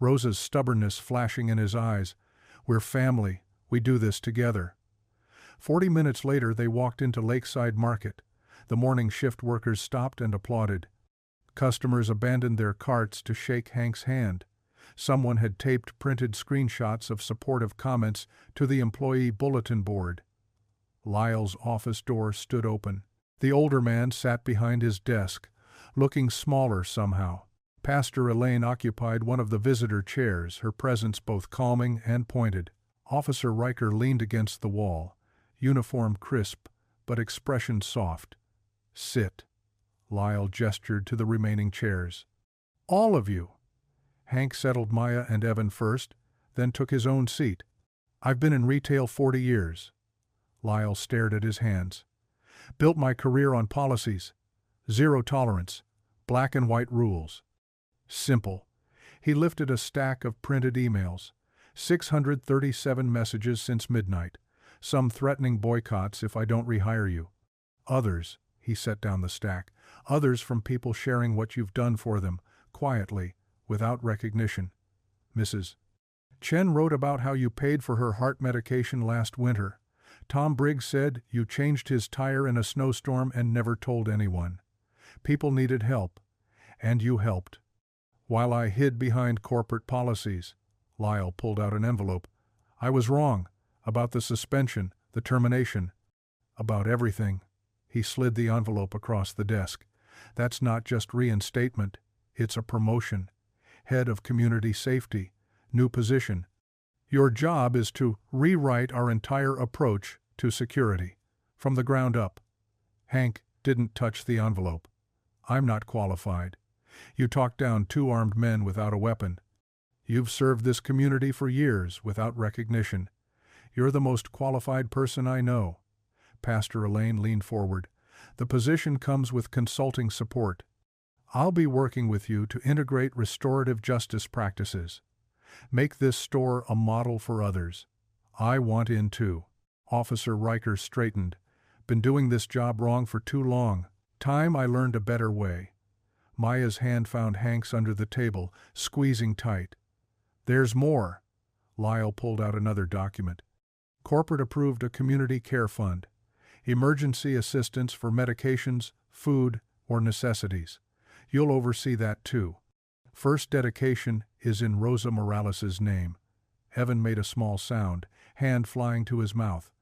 A: Rosa's stubbornness flashing in his eyes. "We're family. We do this together." 40 minutes later they walked into Lakeside Market. The morning shift workers stopped and applauded. Customers abandoned their carts to shake Hank's hand. Someone had taped printed screenshots of supportive comments to the employee bulletin board. Lyle's office door stood open. The older man sat behind his desk, looking smaller somehow. Pastor Elaine occupied one of the visitor chairs, her presence both calming and pointed. Officer Riker leaned against the wall, uniform crisp, but expression soft. "Sit." Lyle gestured to the remaining chairs. "All of you." Hank settled Maya and Evan first, then took his own seat. "I've been in retail 40 years. Lyle stared at his hands. "Built my career on policies. Zero tolerance. Black and white rules. Simple." He lifted a stack of printed emails. 637 messages since midnight. Some threatening boycotts if I don't rehire you. Others, he set down the stack, others from people sharing what you've done for them, quietly, without recognition. Mrs. Chen wrote about how you paid for her heart medication last winter. Tom Briggs said you changed his tire in a snowstorm and never told anyone. People needed help, and you helped. While I hid behind corporate policies, Lyle pulled out an envelope. I was wrong about the suspension, the termination, about everything. He slid the envelope across the desk. That's not just reinstatement, it's a promotion. Head of Community Safety, new position. Your job is to rewrite our entire approach to security, from the ground up. Hank didn't touch the envelope. I'm not qualified. You talked down 2 armed men without a weapon. You've served this community for years without recognition. You're the most qualified person I know. Pastor Elaine leaned forward. The position comes with consulting support. I'll be working with you to integrate restorative justice practices. Make this store a model for others. I want in too. Officer Riker straightened. Been doing this job wrong for too long. Time I learned a better way. Maya's hand found Hank's under the table, squeezing tight. There's more. Lyle pulled out another document. Corporate approved a community care fund. Emergency assistance for medications, food, or necessities. You'll oversee that too. First dedication is in Rosa Morales' name. Evan made a small sound, hand flying to his mouth.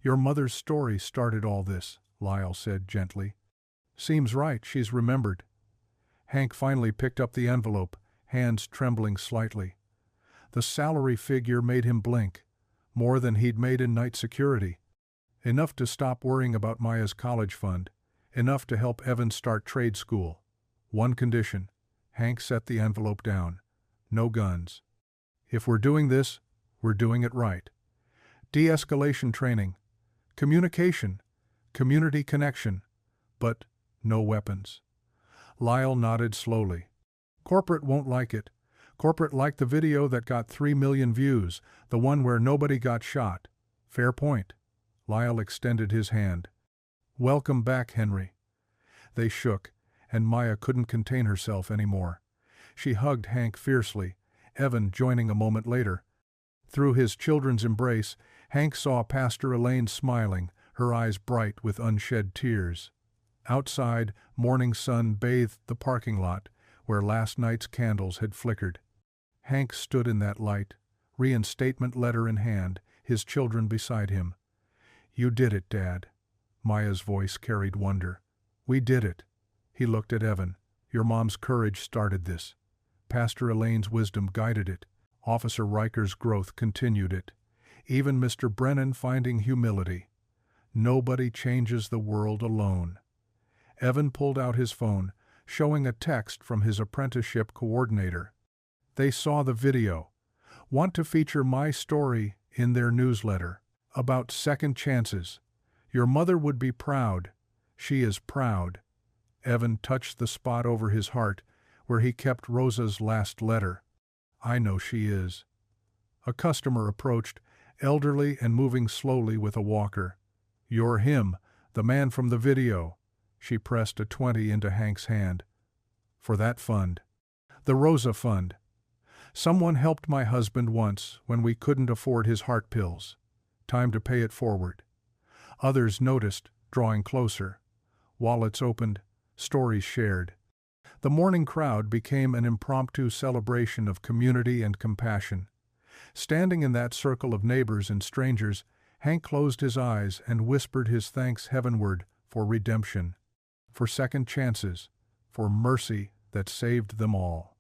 A: Your mother's story started all this, Lyle said gently. Seems right, she's remembered. Hank finally picked up the envelope, hands trembling slightly. The salary figure made him blink, more than he'd made in night security. Enough to stop worrying about Maya's college fund, enough to help Evan start trade school. One condition. Hank set the envelope down. No guns. If we're doing this, we're doing it right. De-escalation training, communication, community connection, but no weapons. Lyle nodded slowly. Corporate won't like it. Corporate liked the video that got 3 million views, the one where nobody got shot. Fair point. Lyle extended his hand. Welcome back, Henry. They shook, and Maya couldn't contain herself anymore. She hugged Hank fiercely, Evan joining a moment later. Through his children's embrace, Hank saw Pastor Elaine smiling, her eyes bright with unshed tears. Outside, morning sun bathed the parking lot, where last night's candles had flickered. Hank stood in that light, reinstatement letter in hand, his children beside him. You did it, Dad. Maya's voice carried wonder. We did it. He looked at Evan. Your mom's courage started this. Pastor Elaine's wisdom guided it. Officer Riker's growth continued it. Even Mr. Brennan finding humility. Nobody changes the world alone. Evan pulled out his phone, showing a text from his apprenticeship coordinator. They saw the video. Want to feature my story in their newsletter. About second chances. Your mother would be proud. She is proud. Evan touched the spot over his heart where he kept Rosa's last letter. I know she is. A customer approached, elderly and moving slowly with a walker. You're him, the man from the video. She pressed a 20 into Hank's hand. For that fund. The Rosa Fund. Someone helped my husband once when we couldn't afford his heart pills. Time to pay it forward. Others noticed, drawing closer. Wallets opened, stories shared. The morning crowd became an impromptu celebration of community and compassion. Standing in that circle of neighbors and strangers, Hank closed his eyes and whispered his thanks heavenward for redemption, for second chances, for mercy that saved them all.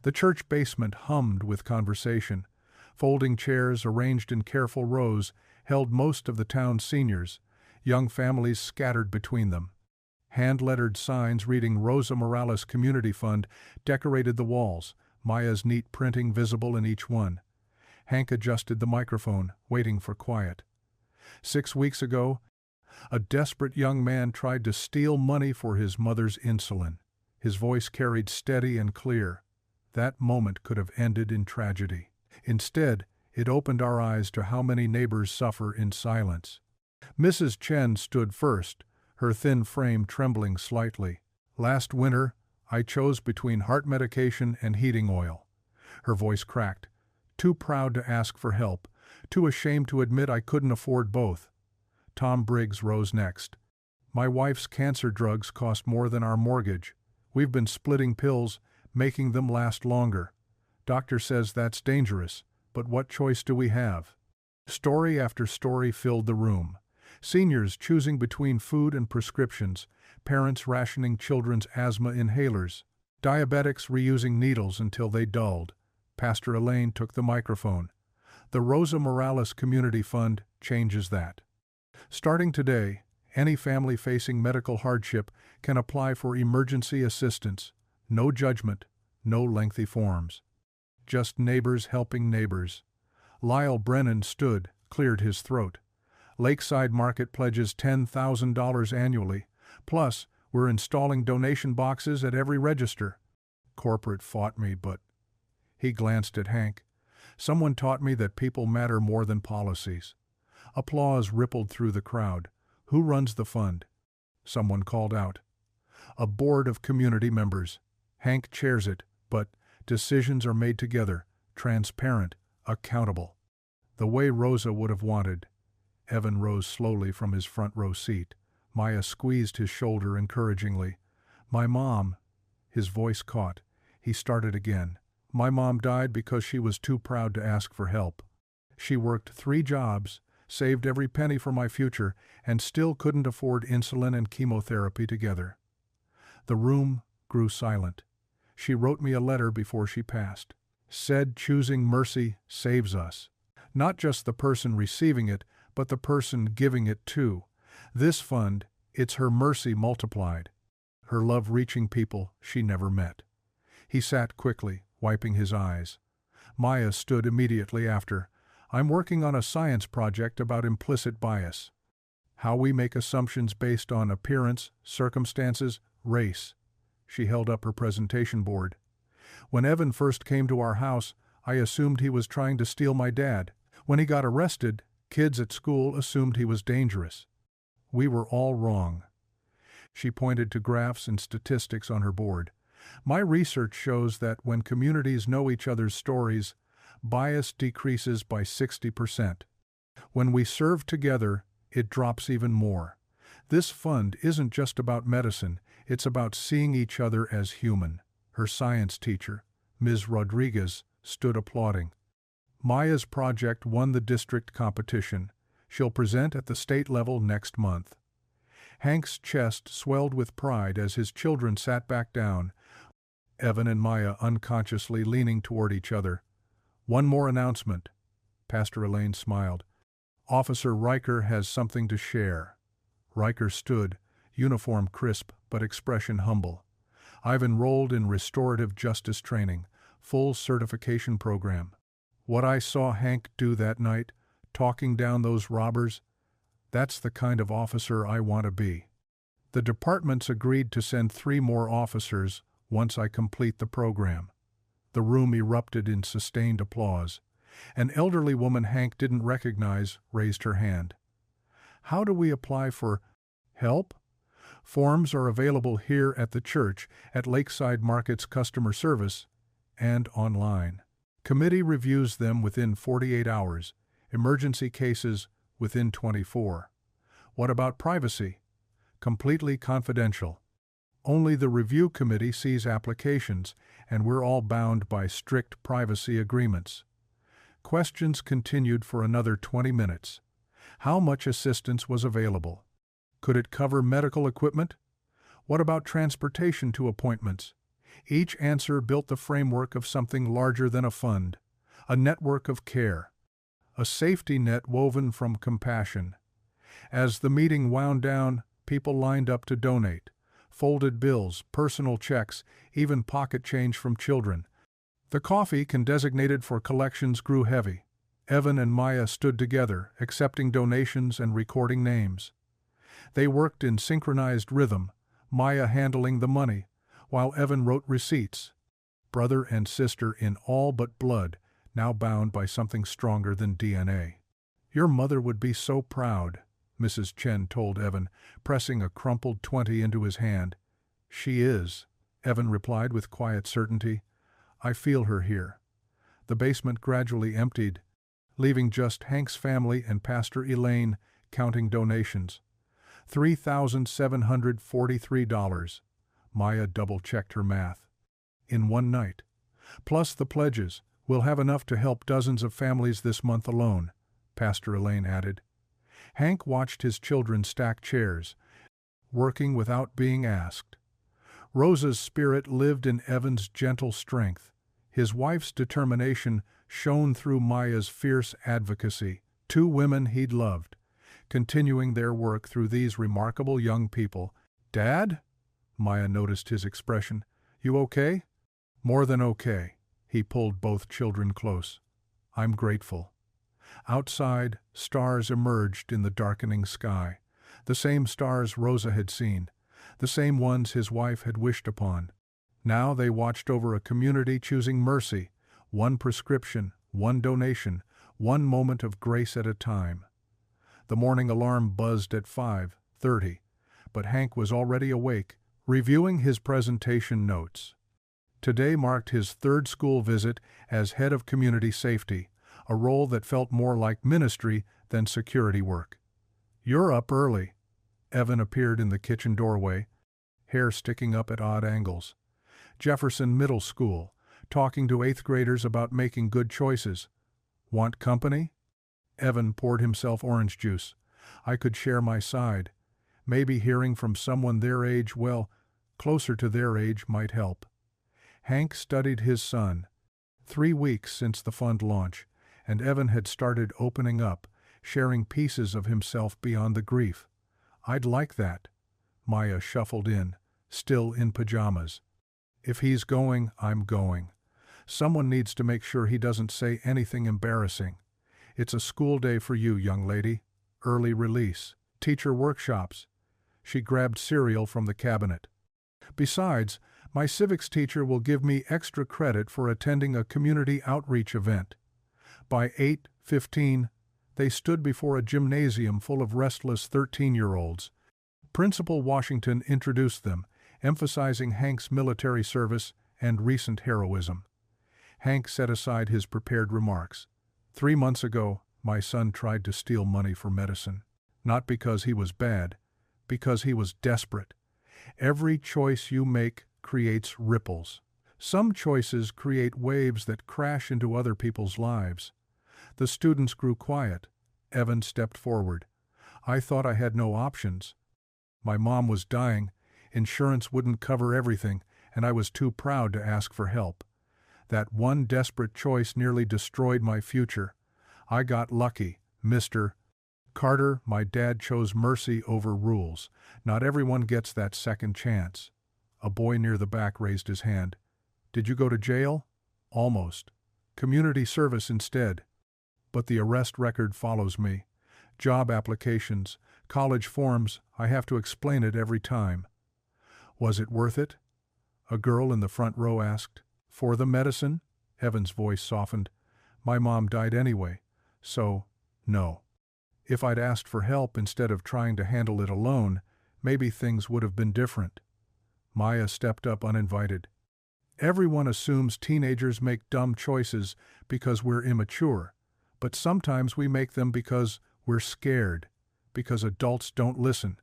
A: The church basement hummed with conversation. Folding chairs arranged in careful rows held most of the town's seniors, young families scattered between them. Hand-lettered signs reading Rosa Morales Community Fund decorated the walls, Maya's neat printing visible in each one. Hank adjusted the microphone, waiting for quiet. 6 weeks ago, a desperate young man tried to steal money for his mother's insulin. His voice carried steady and clear. That moment could have ended in tragedy. Instead, it opened our eyes to how many neighbors suffer in silence. Mrs. Chen stood first, her thin frame trembling slightly. Last winter, I chose between heart medication and heating oil. Her voice cracked. Too proud to ask for help, too ashamed to admit I couldn't afford both. Tom Briggs rose next. My wife's cancer drugs cost more than our mortgage. We've been splitting pills, making them last longer. Doctor says that's dangerous, but what choice do we have? Story after story filled the room. Seniors choosing between food and prescriptions, parents rationing children's asthma inhalers, diabetics reusing needles until they dulled. Pastor Elaine took the microphone. The Rosa Morales Community Fund changes that. Starting today, any family facing medical hardship can apply for emergency assistance. No judgment, no lengthy forms. Just neighbors helping neighbors. Lyle Brennan stood, cleared his throat. Lakeside Market pledges $10,000 annually. Plus, we're installing donation boxes at every register. Corporate fought me, but... He glanced at Hank. Someone taught me that people matter more than policies. Applause rippled through the crowd. Who runs the fund? Someone called out. A board of community members. Hank chairs it, but decisions are made together, transparent, accountable. The way Rosa would have wanted. Evan rose slowly from his front row seat. Maya squeezed his shoulder encouragingly. My mom. His voice caught. He started again. My mom died because she was too proud to ask for help. She worked 3 jobs, saved every penny for my future, and still couldn't afford insulin and chemotherapy together. The room grew silent. She wrote me a letter before she passed. Said choosing mercy saves us. Not just the person receiving it, but the person giving it too. This fund, it's her mercy multiplied. Her love reaching people she never met. He sat quickly, wiping his eyes. Maya stood immediately after. I'm working on a science project about implicit bias. How we make assumptions based on appearance, circumstances, race. She held up her presentation board. When Evan first came to our house, I assumed he was trying to steal my dad. When he got arrested, kids at school assumed he was dangerous. We were all wrong. She pointed to graphs and statistics on her board. My research shows that when communities know each other's stories, bias decreases by 60%. When we serve together, it drops even more. This fund isn't just about medicine, it's about seeing each other as human. Her science teacher, Ms. Rodriguez, stood applauding. Maya's project won the district competition. She'll present at the state level next month. Hank's chest swelled with pride as his children sat back down, Evan and Maya unconsciously leaning toward each other. One more announcement. Pastor Elaine smiled. Officer Riker has something to share. Riker stood, uniform crisp but expression humble. I've enrolled in restorative justice training, full certification program. What I saw Hank do that night, talking down those robbers, that's the kind of officer I want to be. The department's agreed to send 3 more officers once I complete the program. The room erupted in sustained applause. An elderly woman Hank didn't recognize raised her hand. How do we apply for help? Forms are available here at the church, at Lakeside Market's customer service, and online. Committee reviews them within 48 hours, emergency cases within 24. What about privacy? Completely confidential. Only the review committee sees applications, and we're all bound by strict privacy agreements. Questions continued for another 20 minutes. How much assistance was available? Could it cover medical equipment? What about transportation to appointments? Each answer built the framework of something larger than a fund, a network of care, a safety net woven from compassion. As the meeting wound down, people lined up to donate. Folded bills, personal checks, even pocket change from children. The coffee can designated for collections grew heavy. Evan and Maya stood together, accepting donations and recording names. They worked in synchronized rhythm, Maya handling the money, while Evan wrote receipts. Brother and sister in all but blood, now bound by something stronger than DNA. Your mother would be so proud, Mrs. Chen told Evan, pressing a crumpled 20 into his hand. She is, Evan replied with quiet certainty. I feel her here. The basement gradually emptied, leaving just Hank's family and Pastor Elaine counting donations. $3,743. Maya double-checked her math. In one night. Plus the pledges, we'll have enough to help dozens of families this month alone, Pastor Elaine added. Hank watched his children stack chairs, working without being asked. Rosa's spirit lived in Evan's gentle strength. His wife's determination shone through Maya's fierce advocacy. Two women he'd loved, continuing their work through these remarkable young people. "Dad?" Maya noticed his expression. "You okay?" "More than okay." He pulled both children close. "I'm grateful." Outside, stars emerged in the darkening sky. The same stars Rosa had seen, the same ones his wife had wished upon. Now they watched over a community choosing mercy, one prescription, one donation, one moment of grace at a time. The morning alarm buzzed at 5:30, but Hank was already awake, reviewing his presentation notes. Today marked his third school visit as head of community safety, a role that felt more like ministry than security work. "You're up early." Evan appeared in the kitchen doorway, hair sticking up at odd angles. "Jefferson Middle School, talking to 8th graders about making good choices. Want company?" Evan poured himself orange juice. "I could share my side. Maybe hearing from someone their age, well, closer to their age, might help." Hank studied his son. 3 weeks since the fund launch, and Evan had started opening up, sharing pieces of himself beyond the grief. "I'd like that." Maya shuffled in, still in pajamas. "If he's going, I'm going. Someone needs to make sure he doesn't say anything embarrassing. It's a school day for you, young lady. Early release. Teacher workshops." She grabbed cereal from the cabinet. "Besides, my civics teacher will give me extra credit for attending a community outreach event." By 8:15, they stood before a gymnasium full of restless 13-year-olds. Principal Washington introduced them, emphasizing Hank's military service and recent heroism. Hank set aside his prepared remarks. 3 months ago, my son tried to steal money for medicine. Not because he was bad, because he was desperate. Every choice you make creates ripples. Some choices create waves that crash into other people's lives. The students grew quiet. Evan stepped forward. "I thought I had no options. My mom was dying, insurance wouldn't cover everything, and I was too proud to ask for help. That one desperate choice nearly destroyed my future. I got lucky, Mr. Carter. My dad chose mercy over rules. Not everyone gets that second chance." A boy near the back raised his hand. "Did you go to jail?" "Almost. Community service instead. But the arrest record follows me. Job applications, college forms, I have to explain it every time." "Was it worth it?" a girl in the front row asked. "For the medicine?" Evan's voice softened. "My mom died anyway, so, no. If I'd asked for help instead of trying to handle it alone, maybe things would have been different." Maya stepped up uninvited. "Everyone assumes teenagers make dumb choices because we're immature, but sometimes we make them because we're scared, because adults don't listen,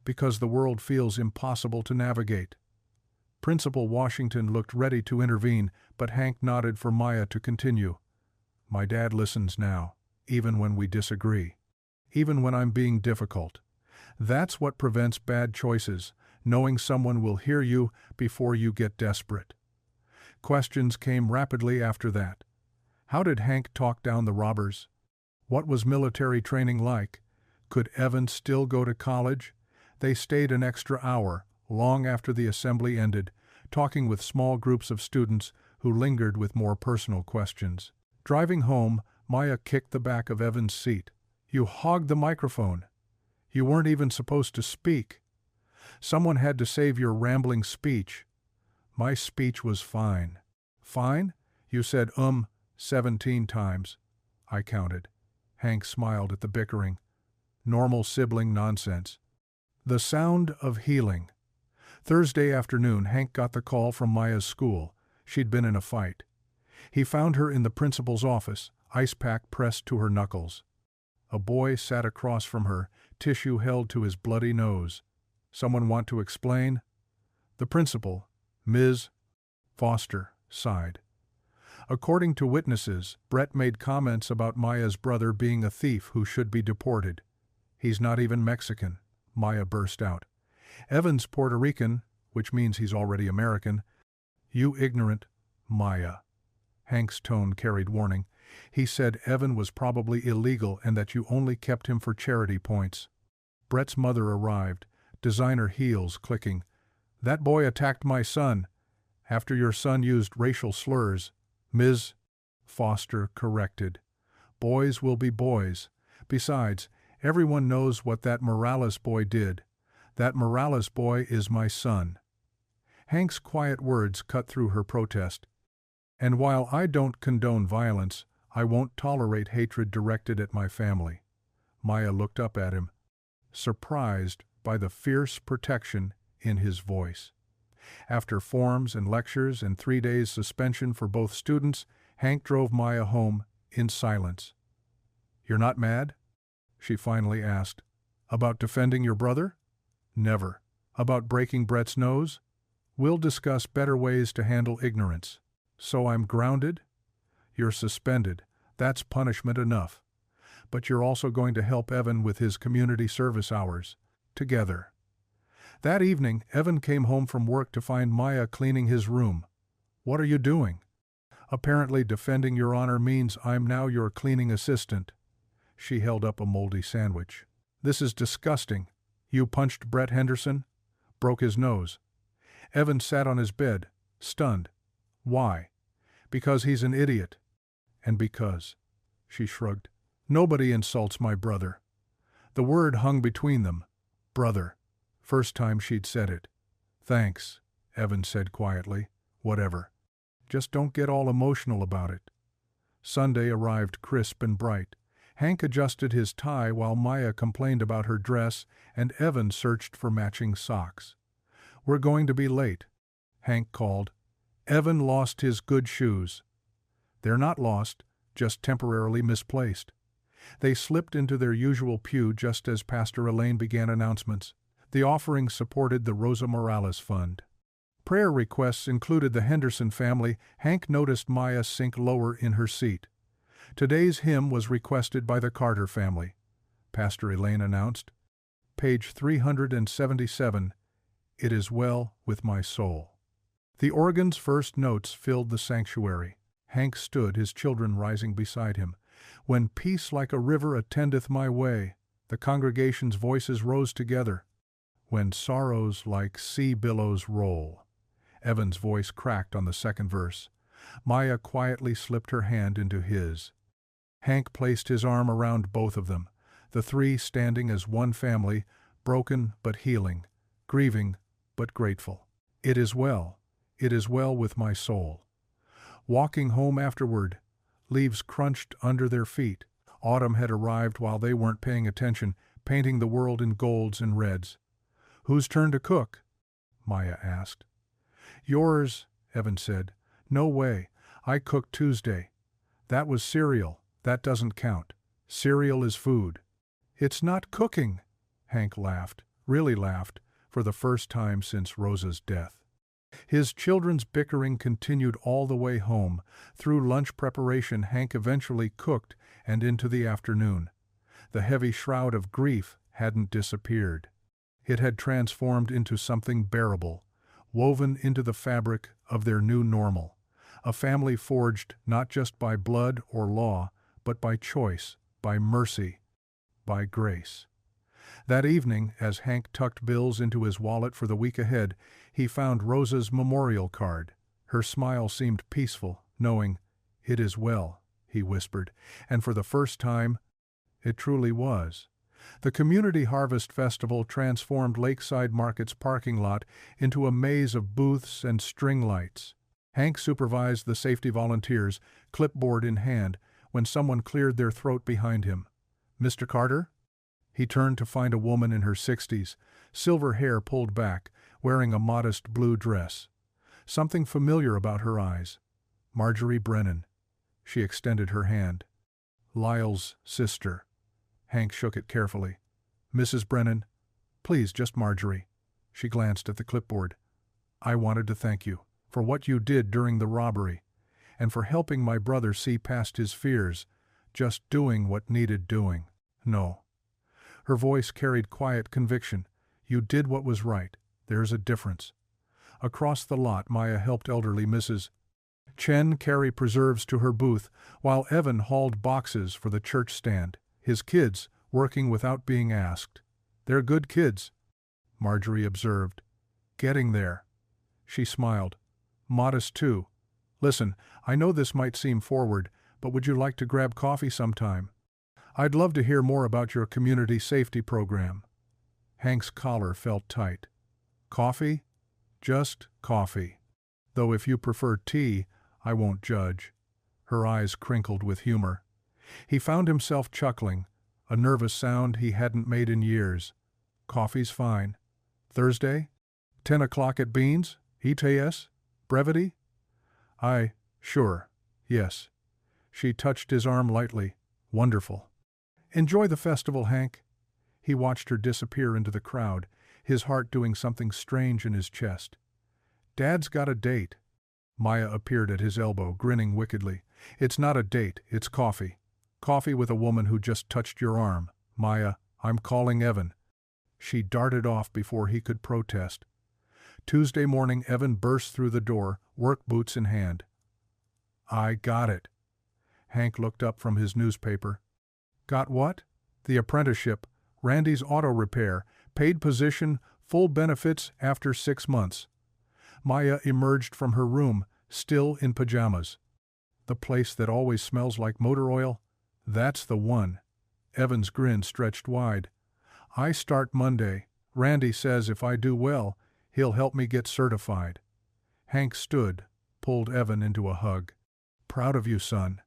A: because the world feels impossible to navigate." Principal Washington looked ready to intervene, but Hank nodded for Maya to continue. "My dad listens now, even when we disagree. Even when I'm being difficult. That's what prevents bad choices, knowing someone will hear you before you get desperate." Questions came rapidly after that. How did Hank talk down the robbers? What was military training like? Could Evan still go to college? They stayed an extra hour, long after the assembly ended, talking with small groups of students who lingered with more personal questions. Driving home, Maya kicked the back of Evan's seat. "You hogged the microphone. You weren't even supposed to speak. Someone had to save your rambling speech." "My speech was fine." "Fine? You said 17 times." I counted. Hank smiled at the bickering. Normal sibling nonsense. The sound of healing. Thursday afternoon, Hank got the call from Maya's school. She'd been in a fight. He found her in the principal's office, ice pack pressed to her knuckles. A boy sat across from her, tissue held to his bloody nose. "Someone want to explain?" The principal, Ms. Foster, sighed. "According to witnesses, Brett made comments about Maya's brother being a thief who should be deported. He's not even Mexican," Maya burst out. "Evan's Puerto Rican, which means he's already American." "You ignorant, Maya." Hank's tone carried warning. "He said Evan was probably illegal and that you only kept him for charity points." Brett's mother arrived, designer heels clicking. "That boy attacked my son. After your son used racial slurs," Ms. Foster corrected. "Boys will be boys. Besides, everyone knows what that Morales boy did. That Morales boy is my son." Hank's quiet words cut through her protest. "And while I don't condone violence, I won't tolerate hatred directed at my family." Maya looked up at him, surprised by the fierce protection in his voice. After forms and lectures and 3 days suspension for both students, Hank drove Maya home in silence. "You're not mad?" she finally asked. "About defending your brother?" "Never." "About breaking Brett's nose?" "We'll discuss better ways to handle ignorance." "So I'm grounded?" "You're suspended. That's punishment enough. But you're also going to help Evan with his community service hours. Together." That evening, Evan came home from work to find Maya cleaning his room. "What are you doing?" "Apparently defending your honor means I'm now your cleaning assistant." She held up a moldy sandwich. "This is disgusting. You punched Brett Henderson?" "Broke his nose." Evan sat on his bed, stunned. "Why?" "Because he's an idiot." "And because?" She shrugged. "Nobody insults my brother." The word hung between them. Brother. First time she'd said it. "Thanks," Evan said quietly. "Whatever. Just don't get all emotional about it." Sunday arrived crisp and bright. Hank adjusted his tie while Maya complained about her dress, and Evan searched for matching socks. "We're going to be late," Hank called. Evan lost his good shoes. "They're not lost, just temporarily misplaced." They slipped into their usual pew just as Pastor Elaine began announcements. The offering supported the Rosa Morales Fund. Prayer requests included the Henderson family. Hank noticed Maya sink lower in her seat. Today's hymn was requested by the Carter family, Pastor Elaine announced. Page 377, "It is well with my soul." The organ's first notes filled the sanctuary. Hank stood, his children rising beside him. "When peace like a river attendeth my way," the congregation's voices rose together. "When sorrows like sea billows roll." Evan's voice cracked on the second verse. Maya quietly slipped her hand into his. Hank placed his arm around both of them, the three standing as one family, broken but healing, grieving but grateful. "It is well. It is well with my soul." Walking home afterward, leaves crunched under their feet. Autumn had arrived while they weren't paying attention, painting the world in golds and reds. "Whose turn to cook?" Maya asked. "Yours," Evan said. "No way. I cooked Tuesday." "That was cereal. That doesn't count. Cereal is food." "It's not cooking," Hank laughed, really laughed, for the first time since Rosa's death. His children's bickering continued all the way home. Through lunch preparation, Hank eventually cooked, and into the afternoon. The heavy shroud of grief hadn't disappeared. It had transformed into something bearable, woven into the fabric of their new normal. A family forged not just by blood or law, but by choice, by mercy, by grace. That evening, as Hank tucked bills into his wallet for the week ahead, he found Rosa's memorial card. Her smile seemed peaceful, knowing, "It is well," he whispered, and for the first time, it truly was. The Community Harvest Festival transformed Lakeside Market's parking lot into a maze of booths and string lights. Hank supervised the safety volunteers, clipboard in hand, when someone cleared their throat behind him. "Mr. Carter?" He turned to find a woman in her 60s, silver hair pulled back, wearing a modest blue dress. Something familiar about her eyes. Marjorie Brennan. She extended her hand. Lyle's sister. Hank shook it carefully. Mrs. Brennan, please, just Marjorie. She glanced at the clipboard. I wanted to thank you for what you did during the robbery and for helping my brother see past his fears, just doing what needed doing. No. Her voice carried quiet conviction. You did what was right. There's a difference. Across the lot, Maya helped elderly Mrs. Chen carry preserves to her booth, while Evan hauled boxes for the church stand, his kids working without being asked. They're good kids, Marjorie observed. Getting there. She smiled. Modest too. Listen, I know this might seem forward, but would you like to grab coffee sometime? I'd love to hear more about your community safety program. Hank's collar felt tight. Coffee? Just coffee. Though if you prefer tea, I won't judge. Her eyes crinkled with humor. He found himself chuckling, a nervous sound he hadn't made in years. Coffee's fine. Thursday? 10 o'clock at Beans? ETS? Brevity? Sure, yes. She touched his arm lightly. Wonderful. Enjoy the festival, Hank. He watched her disappear into the crowd, his heart doing something strange in his chest. Dad's got a date. Maya appeared at his elbow, grinning wickedly. It's not a date, it's coffee. Coffee with a woman who just touched your arm. Maya, I'm calling Evan. She darted off before he could protest. Tuesday morning, Evan burst through the door, work boots in hand. I got it. Hank looked up from his newspaper. Got what? The apprenticeship, Randy's auto repair, paid position, full benefits after 6 months. Maya emerged from her room, still in pajamas. The place that always smells like motor oil? That's the one. Evan's grin stretched wide. I start Monday. Randy says if I do well, he'll help me get certified. Hank stood, pulled Evan into a hug. Proud of you, son.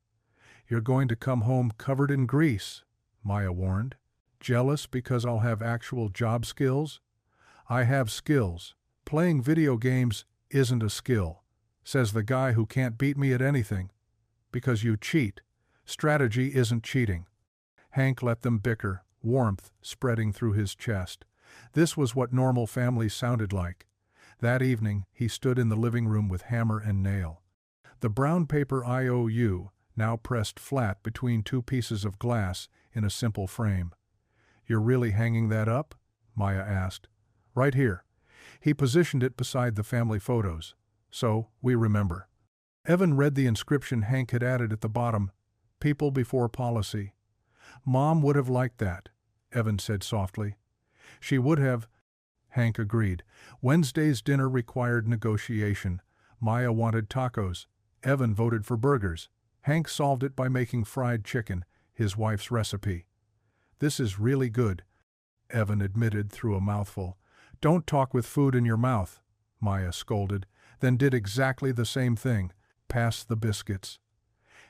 A: You're going to come home covered in grease, Maya warned. Jealous because I'll have actual job skills? I have skills. Playing video games isn't a skill, says the guy who can't beat me at anything. Because you cheat. Strategy isn't cheating. Hank let them bicker, warmth spreading through his chest. This was what normal families sounded like. That evening, he stood in the living room with hammer and nail. The brown paper IOU, now pressed flat between 2 pieces of glass in a simple frame. You're really hanging that up? Maya asked. Right here. He positioned it beside the family photos. So, we remember. Evan read the inscription Hank had added at the bottom. People before policy. Mom would have liked that, Evan said softly. She would have. Hank agreed. Wednesday's dinner required negotiation. Maya wanted tacos. Evan voted for burgers. Hank solved it by making fried chicken, his wife's recipe. This is really good, Evan admitted through a mouthful. Don't talk with food in your mouth, Maya scolded, then did exactly the same thing. Pass the biscuits.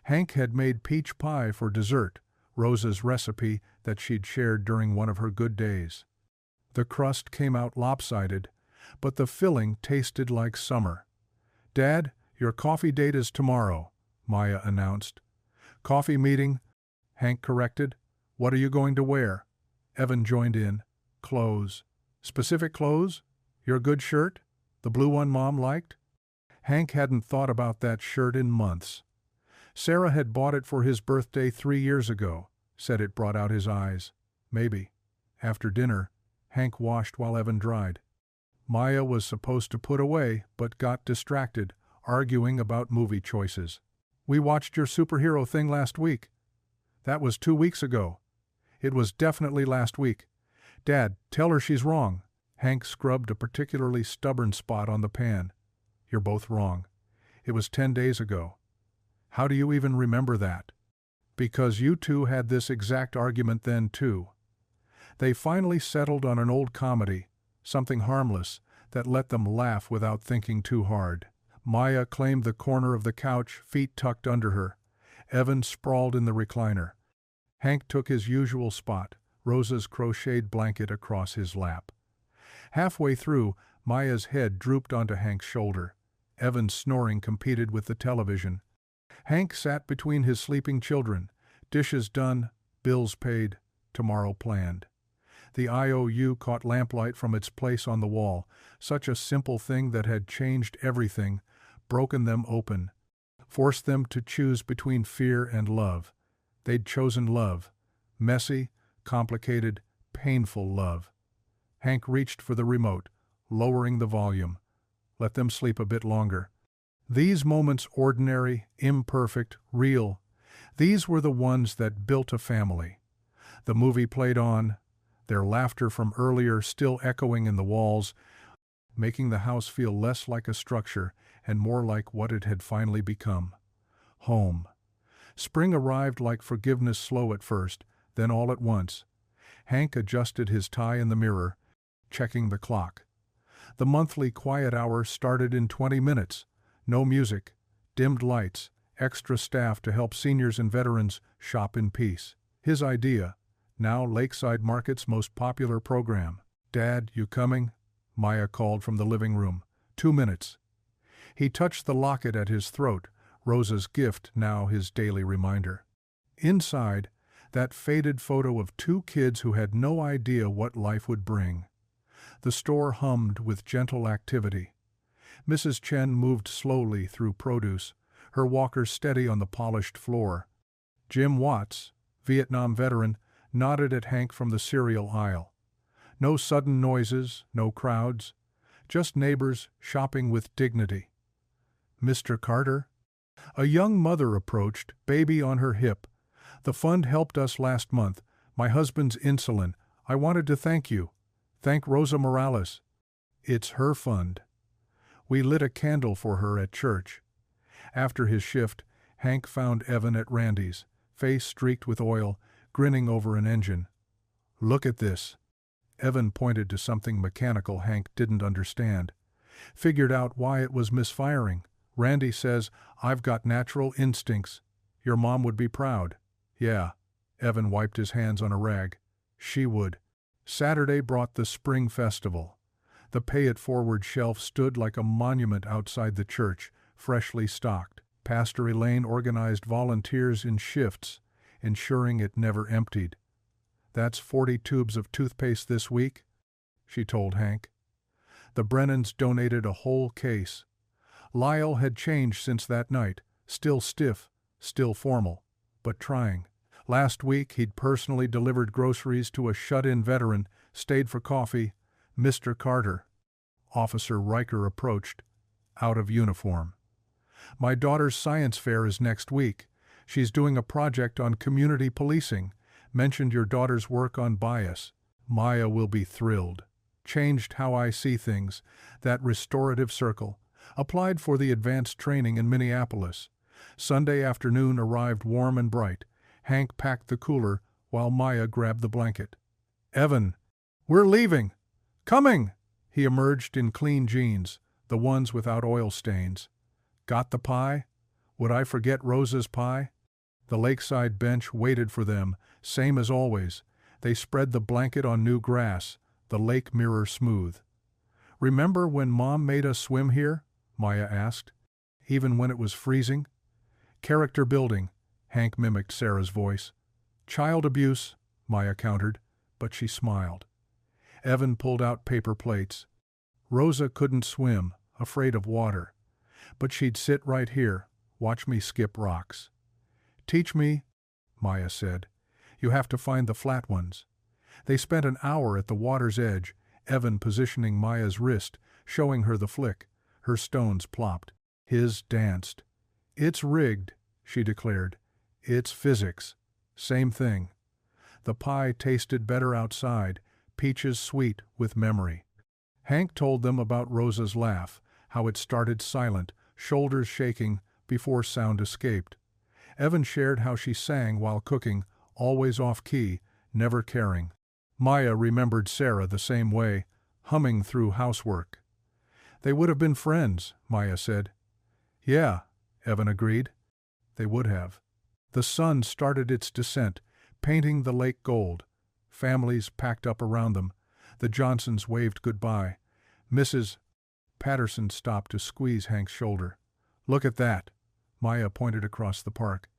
A: Hank had made peach pie for dessert, Rosa's recipe that she'd shared during one of her good days. The crust came out lopsided, but the filling tasted like summer. Dad, your coffee date is tomorrow, Maya announced. Coffee meeting, Hank corrected. What are you going to wear? Evan joined in. Clothes. Specific clothes? Your good shirt? The blue one Mom liked? Hank hadn't thought about that shirt in months. Sarah had bought it for his birthday 3 years ago, said it brought out his eyes. Maybe. After dinner, Hank washed while Evan dried. Maya was supposed to put away, but got distracted, arguing about movie choices. We watched your superhero thing last week. That was 2 weeks ago. It was definitely last week. Dad, tell her she's wrong. Hank scrubbed a particularly stubborn spot on the pan. You're both wrong. It was 10 days ago. How do you even remember that? Because you two had this exact argument then, too. They finally settled on an old comedy, something harmless, that let them laugh without thinking too hard. Maya claimed the corner of the couch, feet tucked under her. Evan sprawled in the recliner. Hank took his usual spot, Rosa's crocheted blanket across his lap. Halfway through, Maya's head drooped onto Hank's shoulder. Evan's snoring competed with the television. Hank sat between his sleeping children. Dishes done, bills paid, tomorrow planned. The IOU caught lamplight from its place on the wall, such a simple thing that had changed everything, broken them open, forced them to choose between fear and love. They'd chosen love. Messy, complicated, painful love. Hank reached for the remote, lowering the volume. Let them sleep a bit longer. These moments, ordinary, imperfect, real, these were the ones that built a family. The movie played on, their laughter from earlier still echoing in the walls, making the house feel less like a structure and more like what it had finally become. Home. Spring arrived like forgiveness, slow at first, then all at once. Hank adjusted his tie in the mirror, checking the clock. The monthly quiet hour started in 20 minutes. No music, dimmed lights, extra staff to help seniors and veterans shop in peace. His idea, now Lakeside Market's most popular program. "Dad, you coming?" Maya called from the living room. 2 minutes. He touched the locket at his throat, Rosa's gift, now his daily reminder. Inside, that faded photo of 2 kids who had no idea what life would bring. The store hummed with gentle activity. Mrs. Chen moved slowly through produce, her walker steady on the polished floor. Jim Watts, Vietnam veteran, nodded at Hank from the cereal aisle. No sudden noises, no crowds, just neighbors shopping with dignity. "Mr. Carter?" A young mother approached, baby on her hip. "The fund helped us last month. My husband's insulin. I wanted to thank you. Thank Rosa Morales. It's her fund." We lit a candle for her at church. After his shift, Hank found Evan at Randy's, face streaked with oil, grinning over an engine. "Look at this." Evan pointed to something mechanical Hank didn't understand. Figured out why it was misfiring. "Randy says, I've got natural instincts. Your mom would be proud." "Yeah." Evan wiped his hands on a rag. "She would." Saturday brought the spring festival. The pay-it-forward shelf stood like a monument outside the church, freshly stocked. Pastor Elaine organized volunteers in shifts, ensuring it never emptied. "That's 40 tubes of toothpaste this week," she told Hank. The Brennans donated a whole case. Lyle had changed since that night, still stiff, still formal, but trying. Last week he'd personally delivered groceries to a shut-in veteran, stayed for coffee. "Mr. Carter." Officer Riker approached, out of uniform. "My daughter's science fair is next week. She's doing a project on community policing. Mentioned your daughter's work on bias. Maya will be thrilled. Changed how I see things. That restorative circle. Applied for the advanced training in Minneapolis." Sunday afternoon arrived warm and bright. Hank packed the cooler while Maya grabbed the blanket. "Evan, we're leaving." "Coming!" He emerged in clean jeans, the ones without oil stains. "Got the pie? Would I forget Rosa's pie?" The lakeside bench waited for them, same as always. They spread the blanket on new grass, the lake mirror smooth. "Remember when Mom made us swim here?" Maya asked. "Even when it was freezing?" "Character building," Hank mimicked Sarah's voice. "Child abuse," Maya countered, but she smiled. Evan pulled out paper plates. "Rosa couldn't swim, afraid of water. But she'd sit right here, watch me skip rocks." "Teach me," Maya said. "You have to find the flat ones." They spent an hour at the water's edge, Evan positioning Maya's wrist, showing her the flick. Her stones plopped. His danced. "It's rigged," she declared. "It's physics. Same thing." The pie tasted better outside, peaches sweet with memory. Hank told them about Rosa's laugh, how it started silent, shoulders shaking, before sound escaped. Evan shared how she sang while cooking, always off-key, never caring. Maya remembered Sarah the same way, humming through housework. "They would have been friends," Maya said. "Yeah," Evan agreed. They would have. The sun started its descent, painting the lake gold. Families packed up around them. The Johnsons waved goodbye. Mrs. Patterson stopped to squeeze Hank's shoulder. "Look at that." Maya pointed across the park.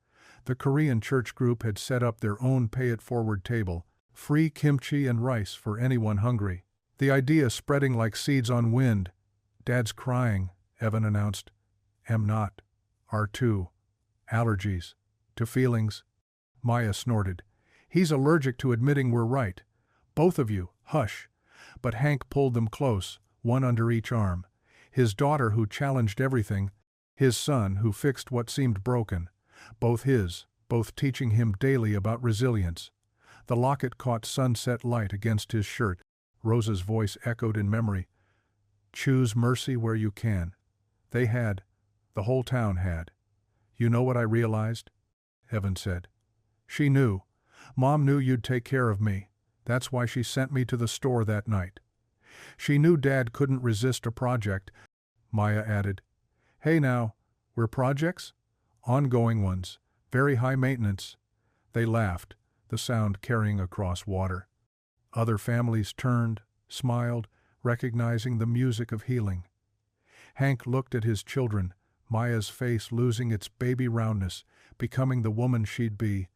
A: The Korean church group had set up their own pay-it-forward table, free kimchi and rice for anyone hungry. The idea spreading like seeds on wind. "Dad's crying," Evan announced. "Am not. R2. Allergies. To feelings." Maya snorted. "He's allergic to admitting we're right. Both of you, hush." But Hank pulled them close, one under each arm. His daughter who challenged everything, his son who fixed what seemed broken. Both teaching him daily about resilience. The locket caught sunset light against his shirt. Rosa's voice echoed in memory. "Choose mercy where you can." They had. The whole town had. "You know what I realized?" Evan said. "She knew. Mom knew you'd take care of me. That's why she sent me to the store that night. She knew Dad couldn't resist a project." Maya added, "Hey now, we're projects? Ongoing ones. Very high maintenance." They laughed, the sound carrying across water. Other families turned, smiled, recognizing the music of healing. Hank looked at his children, Maya's face losing its baby roundness, becoming the woman she'd be.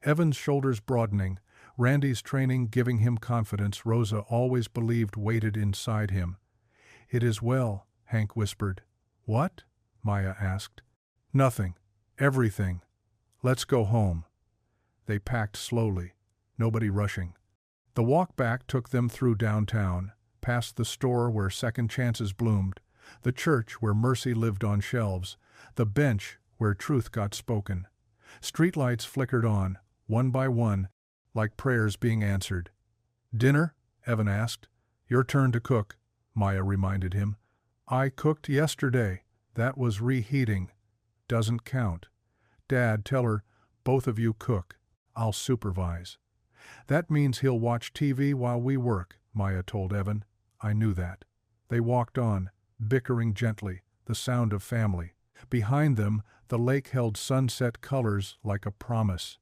A: Evan's shoulders broadening, Randy's training giving him confidence Rosa always believed waited inside him. "It is well," Hank whispered. "What?" Maya asked. "Nothing. Everything. Let's go home." They packed slowly, nobody rushing. The walk back took them through downtown, past the store where second chances bloomed, the church where mercy lived on shelves, the bench where truth got spoken. Streetlights flickered on, one by one, like prayers being answered. "Dinner?" Evan asked. "Your turn to cook," Maya reminded him. "I cooked yesterday. That was reheating. Doesn't count." "Dad, tell her, both of you cook. I'll supervise." "That means he'll watch TV while we work," Maya told Evan. "I knew that." They walked on, bickering gently, the sound of family. Behind them, the lake held sunset colors like a promise.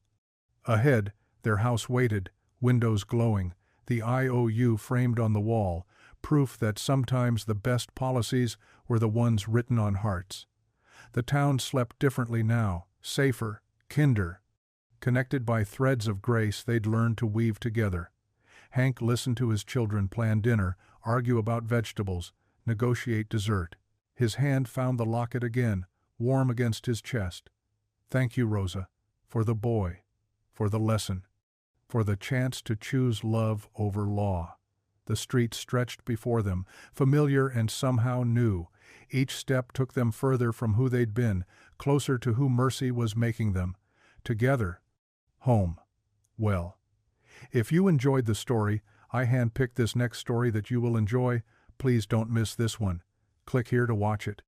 A: Ahead, their house waited, windows glowing, the IOU framed on the wall, proof that sometimes the best policies were the ones written on hearts. The town slept differently now, safer, kinder. Connected by threads of grace they'd learned to weave together. Hank listened to his children plan dinner, argue about vegetables, negotiate dessert. His hand found the locket again, warm against his chest. "Thank you, Rosa, for the boy, for the lesson, for the chance to choose love over law." The street stretched before them, familiar and somehow new. Each step took them further from who they'd been, closer to who mercy was making them. Together. Home. Well, if you enjoyed the story, I handpicked this next story that you will enjoy. Please don't miss this one. Click here to watch it.